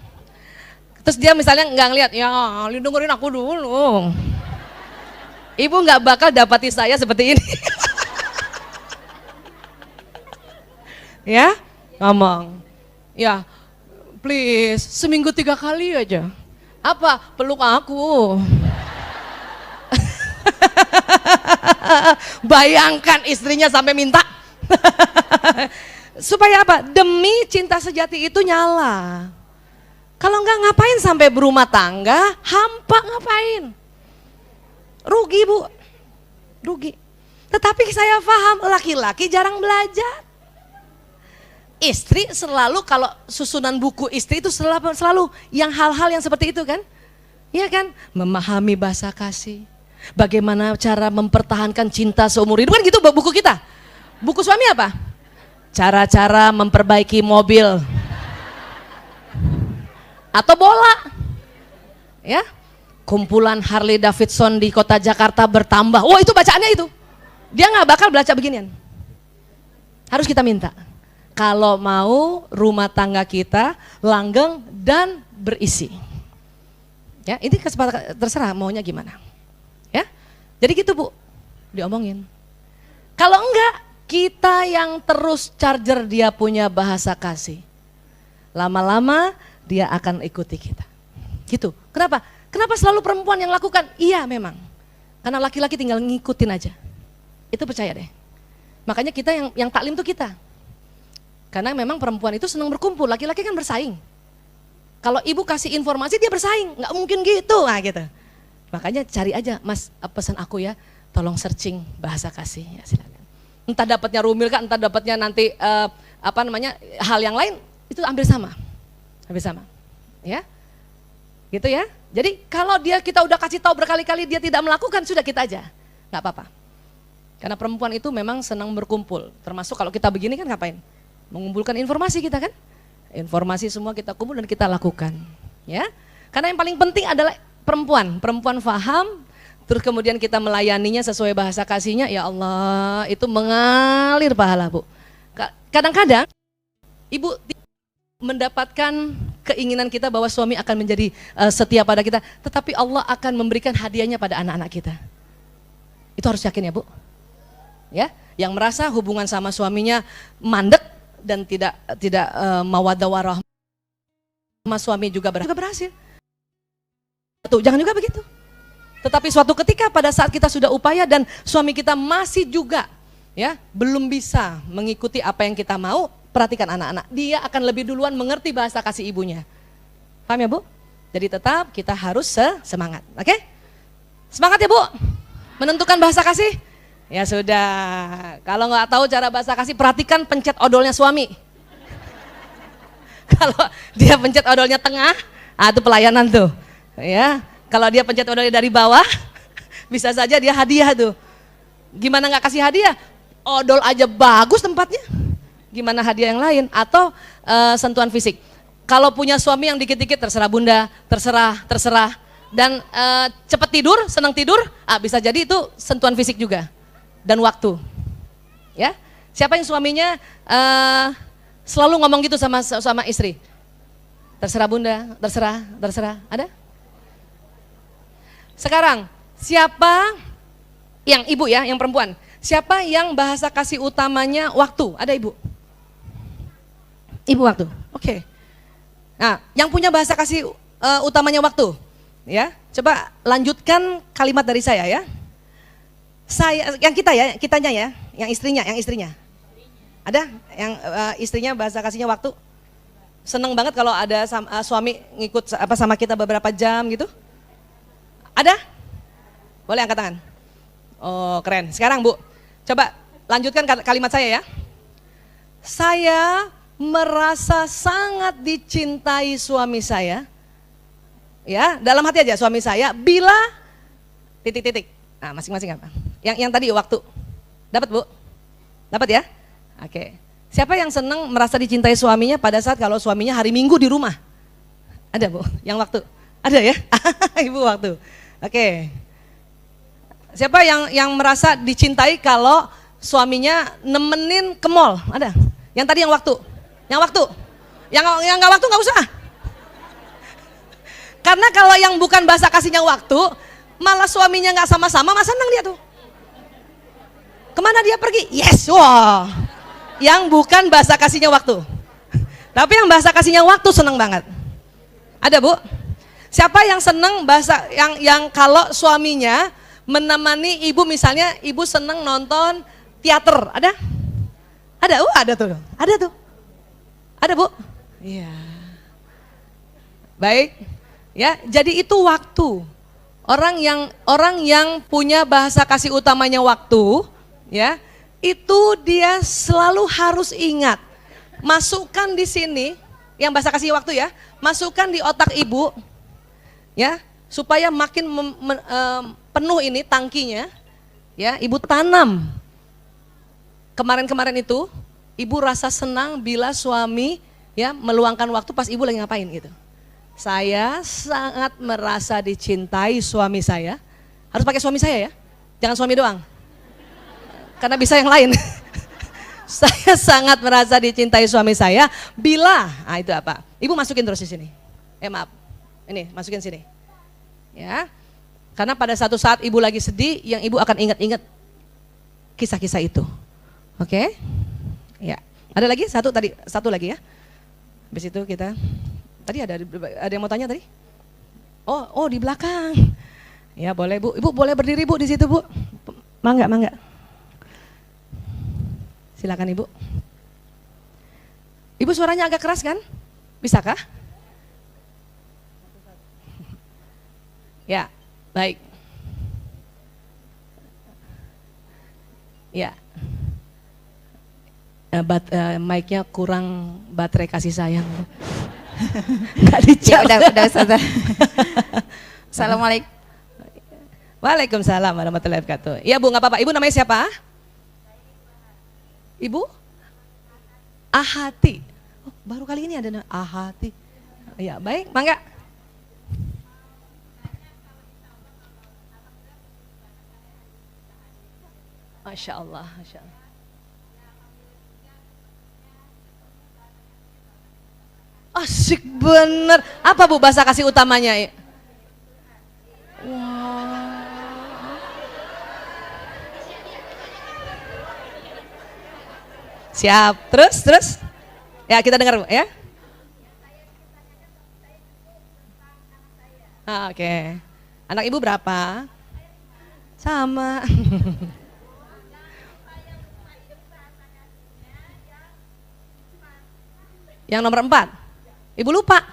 Terus dia misalnya nggak ngeliat, ya dengerin aku dulu. Ibu nggak bakal dapati saya seperti ini. Ya, ngomong. Ya, please, seminggu 3 kali aja. Apa? Peluk aku. Bayangkan istrinya sampai minta. Supaya apa? Demi cinta sejati itu nyala. Kalau enggak ngapain sampai berumah tangga, hampa ngapain? Rugi Bu, rugi. Tetapi saya paham laki-laki jarang belajar. Istri selalu kalau susunan buku istri itu selalu yang hal-hal yang seperti itu kan? Iya kan? Memahami bahasa kasih. Bagaimana cara mempertahankan cinta seumur hidup, kan gitu buku kita. Buku suami apa? Cara-cara memperbaiki mobil atau bola, ya. Kumpulan Harley Davidson di kota Jakarta bertambah. Oh itu bacaannya itu. Dia nggak bakal baca beginian. Harus kita minta. Kalau mau rumah tangga kita langgeng dan berisi. Ya, ini kesepakatan terserah maunya gimana. Ya. Jadi gitu Bu, diomongin. Kalau enggak, kita yang terus charger dia punya bahasa kasih. Lama-lama dia akan ikuti kita. Gitu. Kenapa? Kenapa selalu perempuan yang lakukan? Iya memang. Karena laki-laki tinggal ngikutin aja. Itu percaya deh. Makanya kita yang taklim tuh kita. Karena memang perempuan itu senang berkumpul, laki-laki kan bersaing. Kalau ibu kasih informasi dia bersaing, nggak mungkin gitu, nah gitu. Makanya cari aja, Mas pesan aku ya, tolong searching bahasa kasih, ya silakan. Entah dapatnya Rumil kan, entah dapatnya nanti hal yang lain itu hampir sama. Ya. Gitu ya. Jadi kalau kita udah kasih tahu berkali-kali dia tidak melakukan, sudah kita aja. Nggak apa-apa. Karena perempuan itu memang senang berkumpul. Termasuk kalau kita begini kan ngapain? Mengumpulkan informasi kita kan? Informasi semua kita kumpul dan kita lakukan. Ya. Karena yang paling penting adalah perempuan. Perempuan paham, terus kemudian kita melayaninya sesuai bahasa kasihnya, ya Allah, itu mengalir pahala, Bu. Kadang-kadang ibu mendapatkan keinginan kita bahwa suami akan menjadi setia pada kita, tetapi Allah akan memberikan hadiahnya pada anak-anak kita. Itu harus yakin ya, Bu. Ya, yang merasa hubungan sama suaminya mandek dan tidak mawaddah warahmah, sama suami juga berhasil. Tuh, jangan juga begitu. Tetapi suatu ketika pada saat kita sudah upaya dan suami kita masih juga ya belum bisa mengikuti apa yang kita mau, perhatikan anak-anak, dia akan lebih duluan mengerti bahasa kasih ibunya. Paham ya, Bu? Jadi tetap kita harus semangat, oke? Semangat ya, Bu? Menentukan bahasa kasih? Ya sudah, kalau nggak tahu cara bahasa kasih, perhatikan pencet odolnya suami. Kalau dia pencet odolnya tengah, itu pelayanan tuh. Ya, kalau dia pencet odolnya dari bawah, bisa saja dia hadiah tuh. Gimana nggak kasih hadiah? Odol aja bagus tempatnya. Gimana hadiah yang lain? Atau sentuhan fisik. Kalau punya suami yang dikit-dikit, terserah bunda, terserah. Dan cepat tidur, senang tidur, bisa jadi itu sentuhan fisik juga. Dan waktu. Ya, siapa yang suaminya selalu ngomong gitu sama istri? Terserah bunda, terserah. Ada? Sekarang, siapa yang ibu ya, yang perempuan? Siapa yang bahasa kasih utamanya waktu? Ada ibu? Ibu waktu, oke. Nah, yang punya bahasa kasih utamanya waktu, ya. Coba lanjutkan kalimat dari saya ya. Kitanya ya, yang istrinya. Ada yang istrinya bahasa kasihnya waktu? Seneng banget kalau ada suami ngikut sama kita beberapa jam gitu. Ada? Boleh angkat tangan. Oh, keren. Sekarang, Bu, coba lanjutkan kalimat saya ya. Saya merasa sangat dicintai suami saya. Ya, dalam hati aja suami saya bila titik-titik. Nah, masing-masing apa? Yang tadi waktu. Dapat, Bu? Dapat ya? Oke. Siapa yang senang merasa dicintai suaminya pada saat kalau suaminya hari Minggu di rumah? Ada, Bu? Yang waktu? Ada ya? Ibu waktu. Oke. Siapa yang merasa dicintai kalau suaminya nemenin ke mall? Ada? Yang tadi yang waktu? Yang waktu? Yang nggak waktu nggak usah. Karena kalau yang bukan bahasa kasihnya waktu, malah suaminya nggak sama-sama, mas senang dia tuh. Kemana dia pergi? Yes, wah. Yang bukan bahasa kasihnya waktu. Tapi yang bahasa kasihnya waktu senang banget. Ada, Bu? Siapa yang senang bahasa yang kalau suaminya menemani ibu, misalnya ibu senang nonton teater, ada? Ada, ada tuh. Ada, Bu? Iya. Baik. Ya, jadi itu waktu. Orang yang punya bahasa kasih utamanya waktu, ya, itu dia selalu harus ingat. Masukkan di sini yang bahasa kasih waktu ya, masukkan di otak ibu, ya, supaya makin penuh ini tangkinya, ya, ibu tanam. Kemarin-kemarin itu, ibu rasa senang bila suami ya meluangkan waktu pas ibu lagi ngapain gitu. Saya sangat merasa dicintai suami saya. Harus pakai suami saya ya, jangan suami doang. Karena bisa yang lain. Saya sangat merasa dicintai suami saya bila, itu apa? Ibu masukin terus di sini. Maaf, ini masukin sini. Ya, karena pada satu saat ibu lagi sedih, yang ibu akan ingat-ingat kisah-kisah itu. Oke? Ya, ada lagi satu lagi ya. Habis itu kita. Tadi ada yang mau tanya tadi? Oh di belakang. Ya boleh Bu, Ibu boleh berdiri Bu di situ Bu. Mangga. Silakan Ibu. Ibu suaranya agak keras kan? Bisakah? Ya, baik. Ya. Mic-nya kurang baterai kasih sayang. Nggak dicap.
Ya udah Ustazah. Assalamualaikum.
Waalaikumsalam warahmatullahi wabarakatuh. Iya Bu, nggak apa-apa. Ibu namanya siapa? Ibu? Ahati. Oh, baru kali ini ada Ahati. Ya baik, mangga. Masya Allah, Masya Allah. Asik bener. Apa Bu bahasa kasih utamanya? Wah. Siap, terus. Ya kita dengar Bu ya. Oke. Anak Ibu berapa? Sama. Yang nomor 4. Ibu lupa.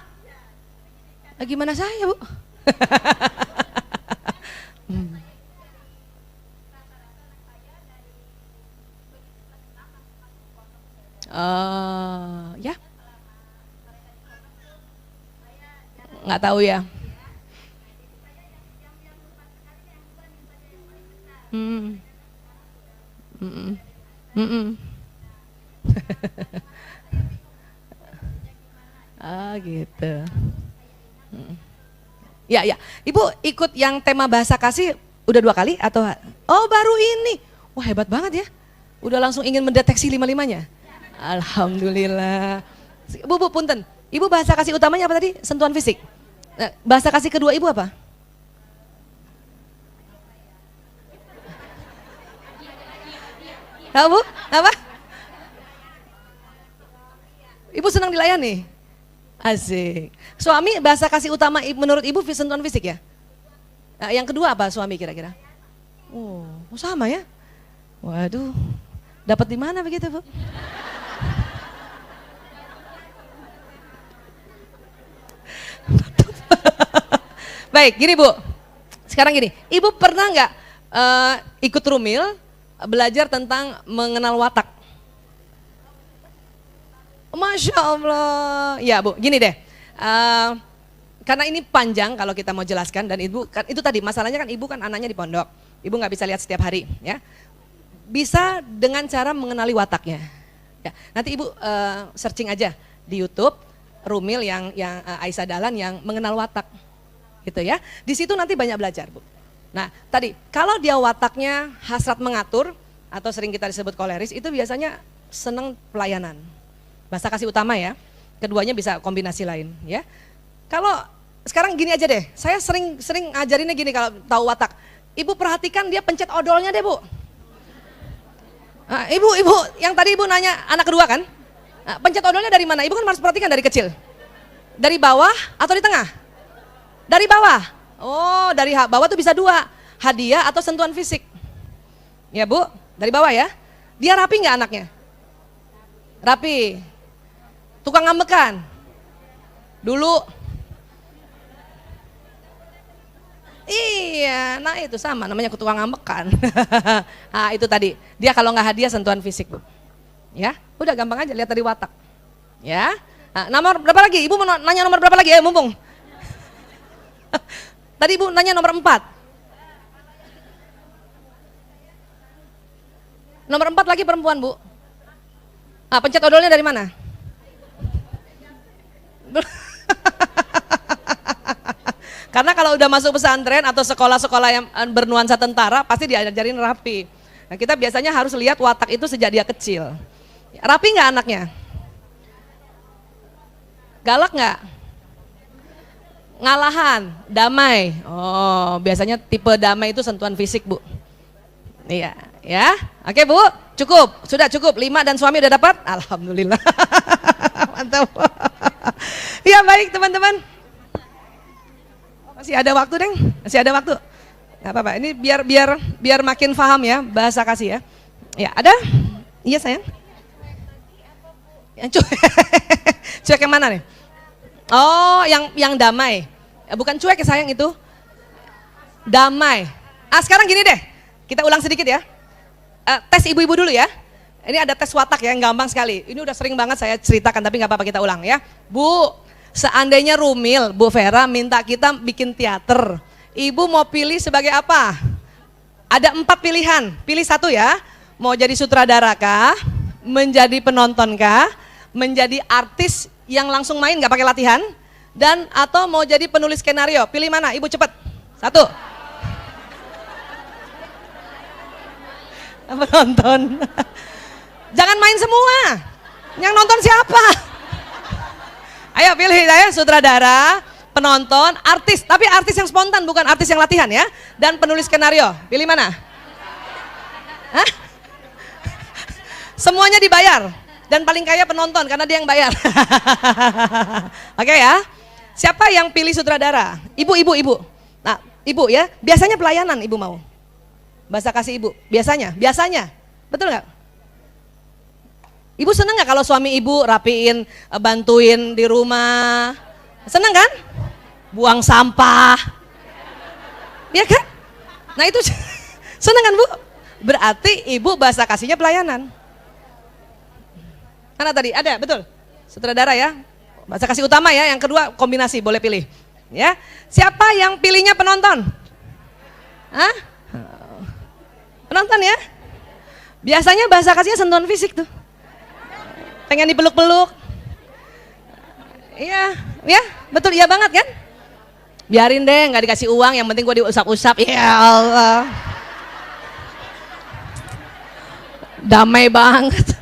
Gimana saya Bu? Ya, nggak tahu ya. Gitu. Ya. Ibu ikut yang tema bahasa kasih udah 2 kali atau? Oh baru ini. Wah hebat banget ya. Udah langsung ingin mendeteksi 5-5-nya. Alhamdulillah. Bu, punten. Ibu bahasa kasih utamanya apa tadi? Sentuhan fisik. Bahasa kasih kedua Ibu apa? Tahu Bu? Apa? Ibu senang dilayani? Asik. Suami bahasa kasih utama menurut Ibu sentuhan fisik ya? Nah, yang kedua apa suami kira-kira? Oh, sama ya? Waduh, dapat di mana begitu Bu? Baik, gini Bu. Sekarang gini, Ibu pernah nggak ikut Rumil belajar tentang mengenal watak? Masya Allah. Ya Bu, gini deh. Karena ini panjang kalau kita mau jelaskan dan Ibu kan itu tadi masalahnya kan Ibu kan anaknya di pondok. Ibu nggak bisa lihat setiap hari, ya. Bisa dengan cara mengenali wataknya. Ya, nanti Ibu searching aja di YouTube Rumil yang Aisyah Dahlan yang mengenal watak. Gitu ya. Di situ nanti banyak belajar, Bu. Nah, tadi kalau dia wataknya hasrat mengatur atau sering kita disebut koleris itu biasanya senang pelayanan. Bahasa kasih utama ya. Keduanya bisa kombinasi lain, ya. Kalau sekarang gini aja deh. Saya sering ngajarinnya gini kalau tahu watak. Ibu perhatikan dia pencet odolnya deh, Bu. Nah, ibu yang tadi Ibu nanya anak kedua kan? Nah, pencet odolnya dari mana? Ibu kan harus perhatikan dari kecil. Dari bawah atau di tengah? Dari bawah. Oh, dari bawah tuh bisa 2. Hadiah atau sentuhan fisik. Ya Bu, dari bawah ya. Dia rapi nggak anaknya? Rapi. Tukang ngambekan? Dulu. Iya, nah itu sama namanya tukang ngambekan. Nah itu tadi, dia kalau nggak hadiah sentuhan fisik Bu. Ya, udah gampang aja lihat dari watak. Ya, nah, nomor berapa lagi? Ibu mau nanya nomor berapa lagi ya mumpung? Tadi Ibu nanya nomor 4. Nomor 4 lagi perempuan Bu. Ah, pencet odolnya dari mana? Karena kalau udah masuk pesantren atau sekolah-sekolah yang bernuansa tentara pasti diajarin rapi. Nah, kita biasanya harus lihat watak itu sejak dia kecil. Rapi nggak anaknya? Galak nggak? Ngalahan, damai. Oh, biasanya tipe damai itu sentuhan fisik Bu. Iya, ya. Oke Bu, cukup. Sudah cukup. 5 dan suami udah dapat? Alhamdulillah. Mantap. Ya baik teman-teman. Masih ada waktu, Deng. Masih ada waktu. Gak apa-apa. Ini biar makin paham ya bahasa kasih ya. Ya, ada? Iya, sayang. Yang cuek yang mana nih? Oh, yang damai. Bukan cuek ya sayang itu. Damai. Ah, sekarang gini deh. Kita ulang sedikit ya. Tes ibu-ibu dulu ya. Ini ada tes watak ya, yang gampang sekali. Ini udah sering banget saya ceritakan, tapi nggak apa-apa kita ulang ya. Bu, seandainya Rumil, Bu Vera minta kita bikin teater. Ibu mau pilih sebagai apa? Ada 4 pilihan, pilih satu ya. Mau jadi sutradara kah? Menjadi penonton kah? Menjadi artis yang langsung main nggak pakai latihan? Dan atau mau jadi penulis skenario? Pilih mana? Ibu cepet. Satu. Penonton. Jangan main semua. Yang nonton siapa? Ayo pilih ya, sutradara, penonton, artis. Tapi artis yang spontan, bukan artis yang latihan ya. Dan penulis skenario. Pilih mana? Hah? Semuanya dibayar. Dan paling kaya penonton karena dia yang bayar. Oke ya. Siapa yang pilih sutradara? Ibu. Nah, ibu ya. Biasanya pelayanan ibu mau. Bahasa kasih ibu. Biasanya. Betul nggak? Ibu seneng nggak kalau suami ibu rapiin, bantuin di rumah? Seneng kan? Buang sampah. Ya kan? Nah itu seneng kan Bu? Berarti ibu bahasa kasihnya pelayanan. Mana tadi? Ada, betul. Sutradara ya. Bahasa kasih utama ya, yang kedua kombinasi, boleh pilih. Ya. Siapa yang pilihnya penonton? Hah? Penonton ya? Biasanya bahasa kasihnya sentuhan fisik tuh. Pengen dipeluk-peluk. Iya, ya, betul, iya banget kan? Biarin deh, nggak dikasih uang, yang penting gue diusap-usap. Ya Allah. Damai banget.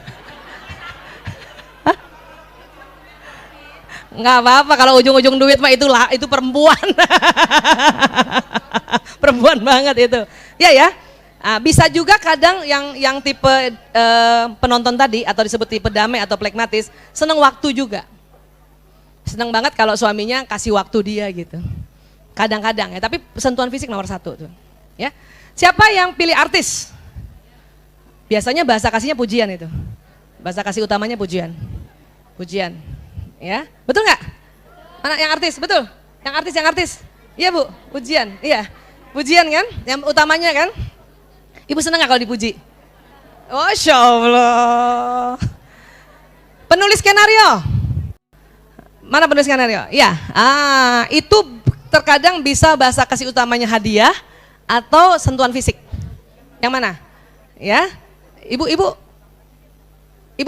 Nggak apa-apa kalau ujung-ujung duit mah itu perempuan. Perempuan banget itu. Ya. Bisa juga kadang yang tipe penonton tadi atau disebut tipe damai atau plekmatis seneng waktu juga. Seneng banget kalau suaminya kasih waktu dia gitu. Kadang-kadang ya, tapi sentuhan fisik nomor 1 tuh. Ya. Siapa yang pilih artis? Biasanya bahasa kasihnya pujian itu. Bahasa kasih utamanya pujian. Pujian. Ya, betul nggak? Mana yang artis? Betul. Yang artis. Iya Bu, pujian. Iya, pujian kan? Yang utamanya kan? Ibu seneng nggak kalau dipuji? Masya Allah. Penulis skenario. Mana penulis skenario? Iya. Itu terkadang bisa bahasa kasih utamanya hadiah atau sentuhan fisik. Yang mana? Ya, ibu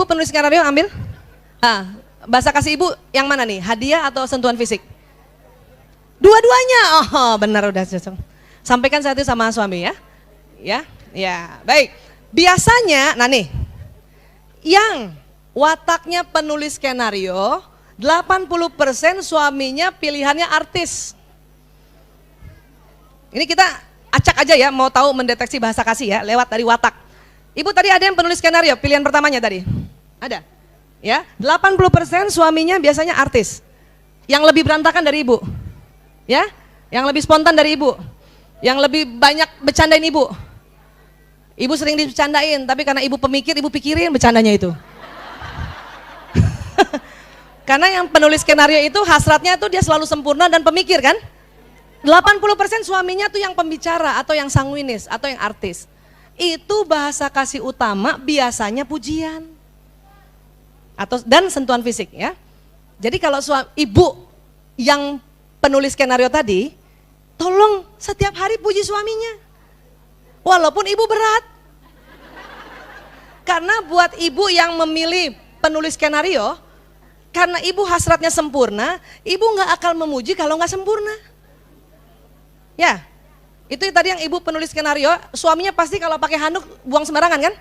penulis skenario ambil. Bahasa kasih ibu yang mana nih? Hadiah atau sentuhan fisik? Dua-duanya. Oh, benar udah cocok. Sampaikan saat itu sama suami ya. Ya, baik. Biasanya, nah nih, yang wataknya penulis skenario, 80% suaminya pilihannya artis. Ini kita acak aja ya, mau tahu mendeteksi bahasa kasih ya, lewat dari watak. Ibu tadi ada yang penulis skenario, pilihan pertamanya tadi? Ada? Ya, 80% suaminya biasanya artis. Yang lebih berantakan dari ibu. Ya, yang lebih spontan dari ibu. Yang lebih banyak bercandain ibu. Ibu sering dibercandain, tapi karena ibu pemikir, ibu pikirin bercandanya itu. Karena yang penulis skenario itu hasratnya tuh dia selalu sempurna dan pemikir kan? 80% suaminya tuh yang pembicara atau yang sanguinis atau yang artis. Itu bahasa kasih utama biasanya pujian. Dan sentuhan fisik ya. Jadi kalau ibu yang penulis skenario tadi, tolong setiap hari puji suaminya. Walaupun ibu berat. Karena buat ibu yang memilih penulis skenario, karena ibu hasratnya sempurna, ibu nggak akan memuji kalau nggak sempurna. Ya, itu tadi yang ibu penulis skenario, suaminya pasti kalau pakai handuk buang sembarangan kan?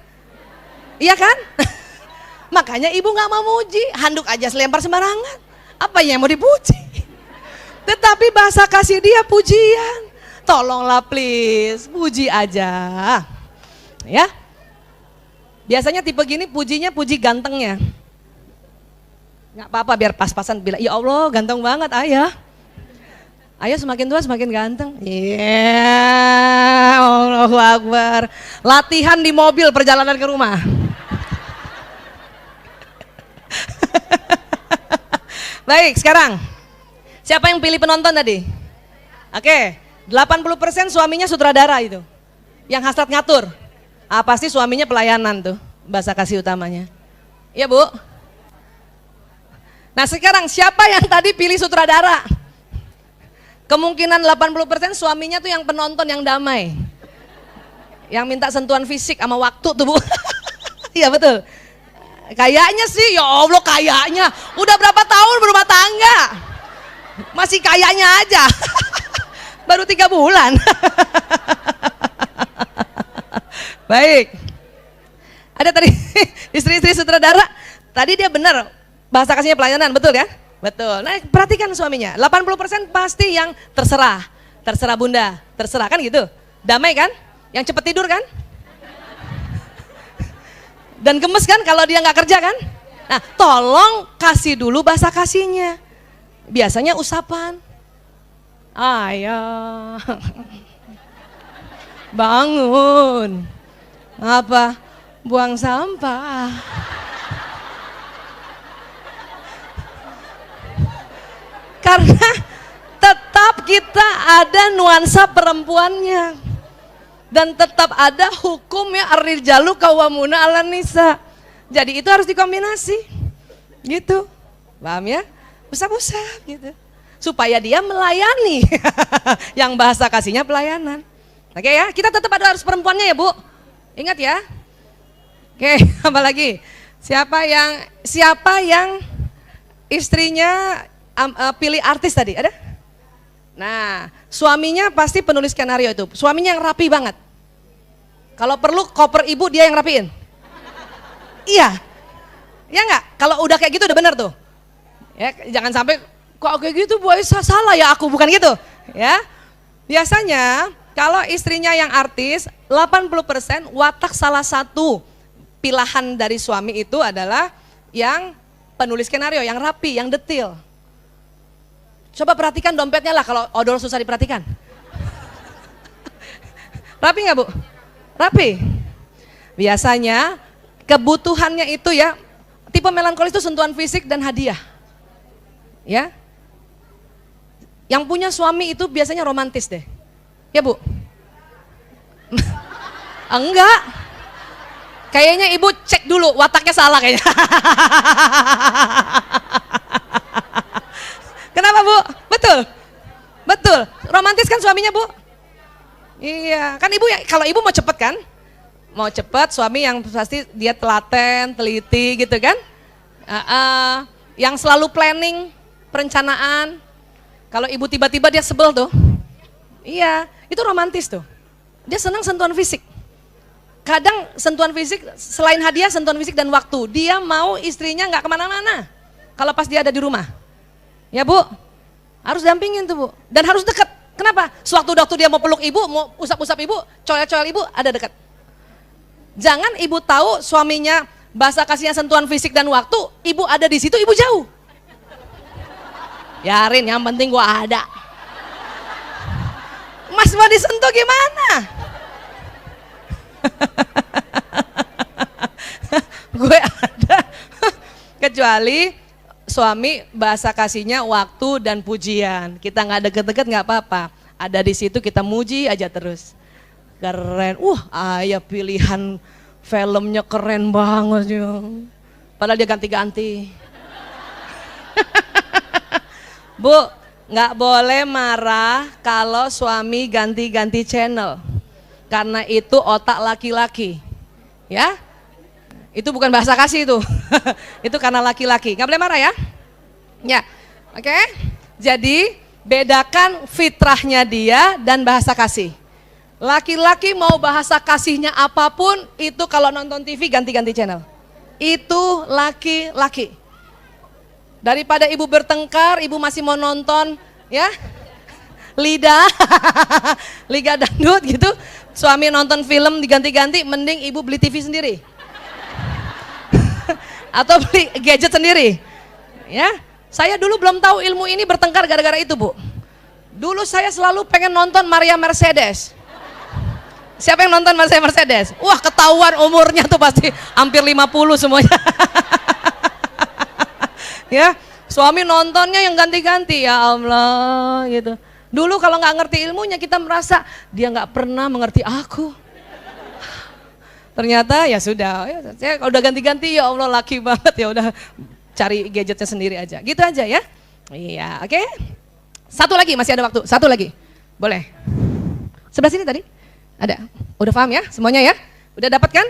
Iya kan? Makanya ibu nggak mau muji, handuk aja selempar sembarangan. Apa yang mau dipuji? Tetapi bahasa kasih dia pujian. Tolonglah please, puji aja. Ya. Biasanya tipe gini pujinya puji gantengnya. Nggak apa-apa biar pas-pasan bilang, ya Allah ganteng banget ayah. Ayah semakin tua semakin ganteng. Iya, Allahu Akbar. Latihan di mobil perjalanan ke rumah. Baik, sekarang siapa yang pilih penonton tadi? Oke, 80% suaminya sutradara itu. Yang hasrat ngatur. Pasti suaminya pelayanan tuh. bahasa kasih utamanya. Iya Bu? Nah sekarang siapa yang tadi pilih sutradara? Kemungkinan 80% suaminya tuh yang penonton yang damai. Yang minta sentuhan fisik sama waktu tuh Bu. Iya betul. Kayaknya sih, ya Allah kayaknya. Udah berapa tahun berumah tangga? Masih kayaknya aja. Baru 3 bulan. Baik. Ada tadi istri-istri sutradara, tadi dia benar bahasa kasihnya pelayanan, betul kan? Betul. Nah perhatikan suaminya, 80% pasti yang terserah. Terserah bunda, terserah kan gitu. Damai kan? Yang cepet tidur kan? Dan gemes kan kalau dia nggak kerja kan? Nah tolong kasih dulu bahasa kasihnya. Biasanya usapan. Ayah, bangun. Apa? Buang sampah. Karena tetap kita ada nuansa perempuannya. Dan tetap ada hukumnya ar-rijalu qawwamuna 'alan nisa. Jadi itu harus dikombinasi. Gitu. Paham ya? Usap-usap gitu. Supaya dia melayani. Yang bahasa kasihnya pelayanan. Oke ya, kita tetap ada harus perempuannya ya Bu. Ingat ya. Oke, apa lagi? Siapa yang istrinya pilih artis tadi? Ada? Nah, suaminya pasti penulis skenario itu. Suaminya yang rapi banget. Kalau perlu koper ibu dia yang rapiin. Iya. Ya enggak? Kalau udah kayak gitu udah benar tuh. Ya, jangan sampai kok kayak gitu Bu Aisyah salah ya aku, bukan gitu. Ya. Biasanya kalau istrinya yang artis, 80% watak salah satu pilihan dari suami itu adalah yang penulis skenario, yang rapi, yang detail. Coba perhatikan dompetnya lah kalau odol susah diperhatikan. Rapi nggak Bu? Rapi. Biasanya kebutuhannya itu ya, tipe melankolis itu sentuhan fisik dan hadiah. Ya. Yang punya suami itu biasanya romantis deh. Ya Bu? Enggak. Kayaknya ibu cek dulu wataknya salah kayaknya. Kenapa Bu? Betul. Betul. Romantis kan suaminya Bu? Iya, kan ibu ya, kalau ibu mau cepet kan? Mau cepet, suami yang pasti dia telaten, teliti gitu kan? Yang selalu planning, perencanaan. Kalau ibu tiba-tiba dia sebel tuh. Iya, itu romantis tuh. Dia senang sentuhan fisik. Kadang sentuhan fisik, selain hadiah, sentuhan fisik dan waktu. Dia mau istrinya nggak kemana-mana. Kalau pas dia ada di rumah. Ya Bu, harus dampingin tuh Bu. Dan harus deket. Kenapa? Sewaktu-waktu dia mau peluk ibu, mau usap-usap ibu, coel-coel ibu, ada dekat. Jangan ibu tahu suaminya bahasa kasihnya sentuhan fisik dan waktu, ibu ada di situ, ibu jauh. Yarin, yang penting gua ada. Mas mau disentuh gimana? Gue ada. Kecuali suami bahasa kasihnya waktu dan pujian. Kita nggak deket-deket nggak apa-apa. Ada di situ kita muji aja terus. Keren. Ayah pilihan filmnya keren banget ya. Padahal dia ganti-ganti. Bu, nggak boleh marah kalau suami ganti-ganti channel. Karena itu otak laki-laki. Ya. Itu bukan bahasa kasih itu. Itu karena laki-laki. Nggak boleh marah ya. Ya. Oke. Jadi bedakan fitrahnya dia dan bahasa kasih. Laki-laki mau bahasa kasihnya apapun, itu kalau nonton TV ganti-ganti channel. Itu laki-laki. Daripada ibu bertengkar, ibu masih mau nonton ya lidah, liga dangdut gitu. Suami nonton film diganti-ganti, mending ibu beli TV sendiri. Atau beli gadget sendiri. Ya, saya dulu belum tahu ilmu ini bertengkar gara-gara itu Bu. Dulu saya selalu pengen nonton Maria Mercedes. Siapa yang nonton Maria Mercedes? Wah ketahuan umurnya tuh pasti hampir 50 semuanya. Ya, suami nontonnya yang ganti-ganti, ya Allah gitu. Dulu kalau nggak ngerti ilmunya kita merasa dia nggak pernah mengerti aku. Ternyata ya sudah, ya, saya kalau udah ganti-ganti ya Allah laki banget ya udah cari gadgetnya sendiri aja. Gitu aja ya. Iya, oke. Satu lagi masih ada waktu. Satu lagi. Boleh. Sebelah sini tadi? Ada. Udah paham ya semuanya ya? Udah dapat kan?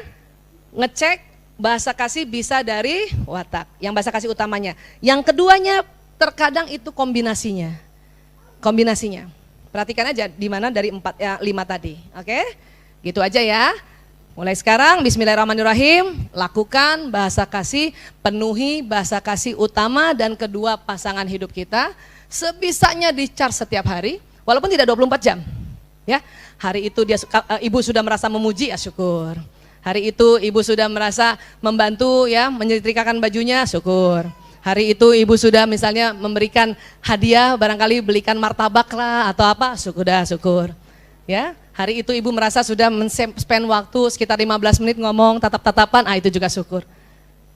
Ngecek bahasa kasih bisa dari watak. Yang bahasa kasih utamanya. Yang keduanya terkadang itu kombinasinya. Kombinasinya. Perhatikan aja di mana dari 5 tadi. Oke? Gitu aja ya. Mulai sekarang bismillahirrahmanirrahim, lakukan bahasa kasih, penuhi bahasa kasih utama dan kedua pasangan hidup kita. Sebisanya di-charge setiap hari, walaupun tidak 24 jam. Ya, hari itu ibu sudah merasa memuji, ya syukur. Hari itu ibu sudah merasa membantu ya, menyetrikakan bajunya, syukur. Hari itu ibu sudah misalnya memberikan hadiah, barangkali belikan martabak lah atau apa, syukur. Ya, hari itu ibu merasa sudah men-spend waktu sekitar 15 menit ngomong tatap-tatapan, itu juga syukur.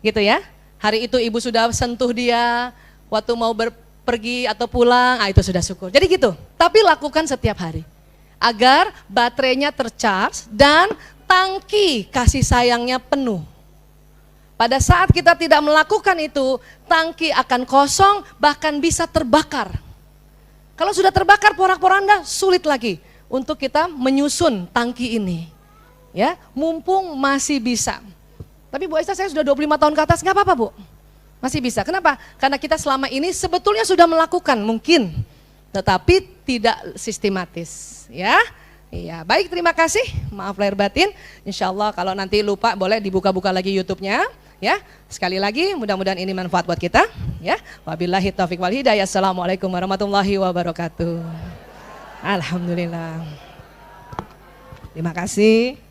Gitu ya. Hari itu ibu sudah sentuh dia waktu mau pergi atau pulang, itu sudah syukur. Jadi gitu. Tapi lakukan setiap hari. Agar baterainya tercharge dan tangki kasih sayangnya penuh. Pada saat kita tidak melakukan itu, tangki akan kosong, bahkan bisa terbakar. Kalau sudah terbakar porak-poranda, sulit lagi untuk kita menyusun tangki ini. Ya, mumpung masih bisa. Tapi Bu Aisyah, saya sudah 25 tahun ke atas, nggak apa-apa Bu. Masih bisa. Kenapa? Karena kita selama ini sebetulnya sudah melakukan mungkin, tetapi tidak sistematis. Ya, iya. Baik, terima kasih. Maaf lahir batin. Insya Allah kalau nanti lupa boleh dibuka-buka lagi YouTube-nya. Ya, sekali lagi mudah-mudahan ini manfaat buat kita. Ya, wabillahi taufiq wal hidayah. Assalamualaikum warahmatullahi wabarakatuh. Alhamdulillah. Terima kasih.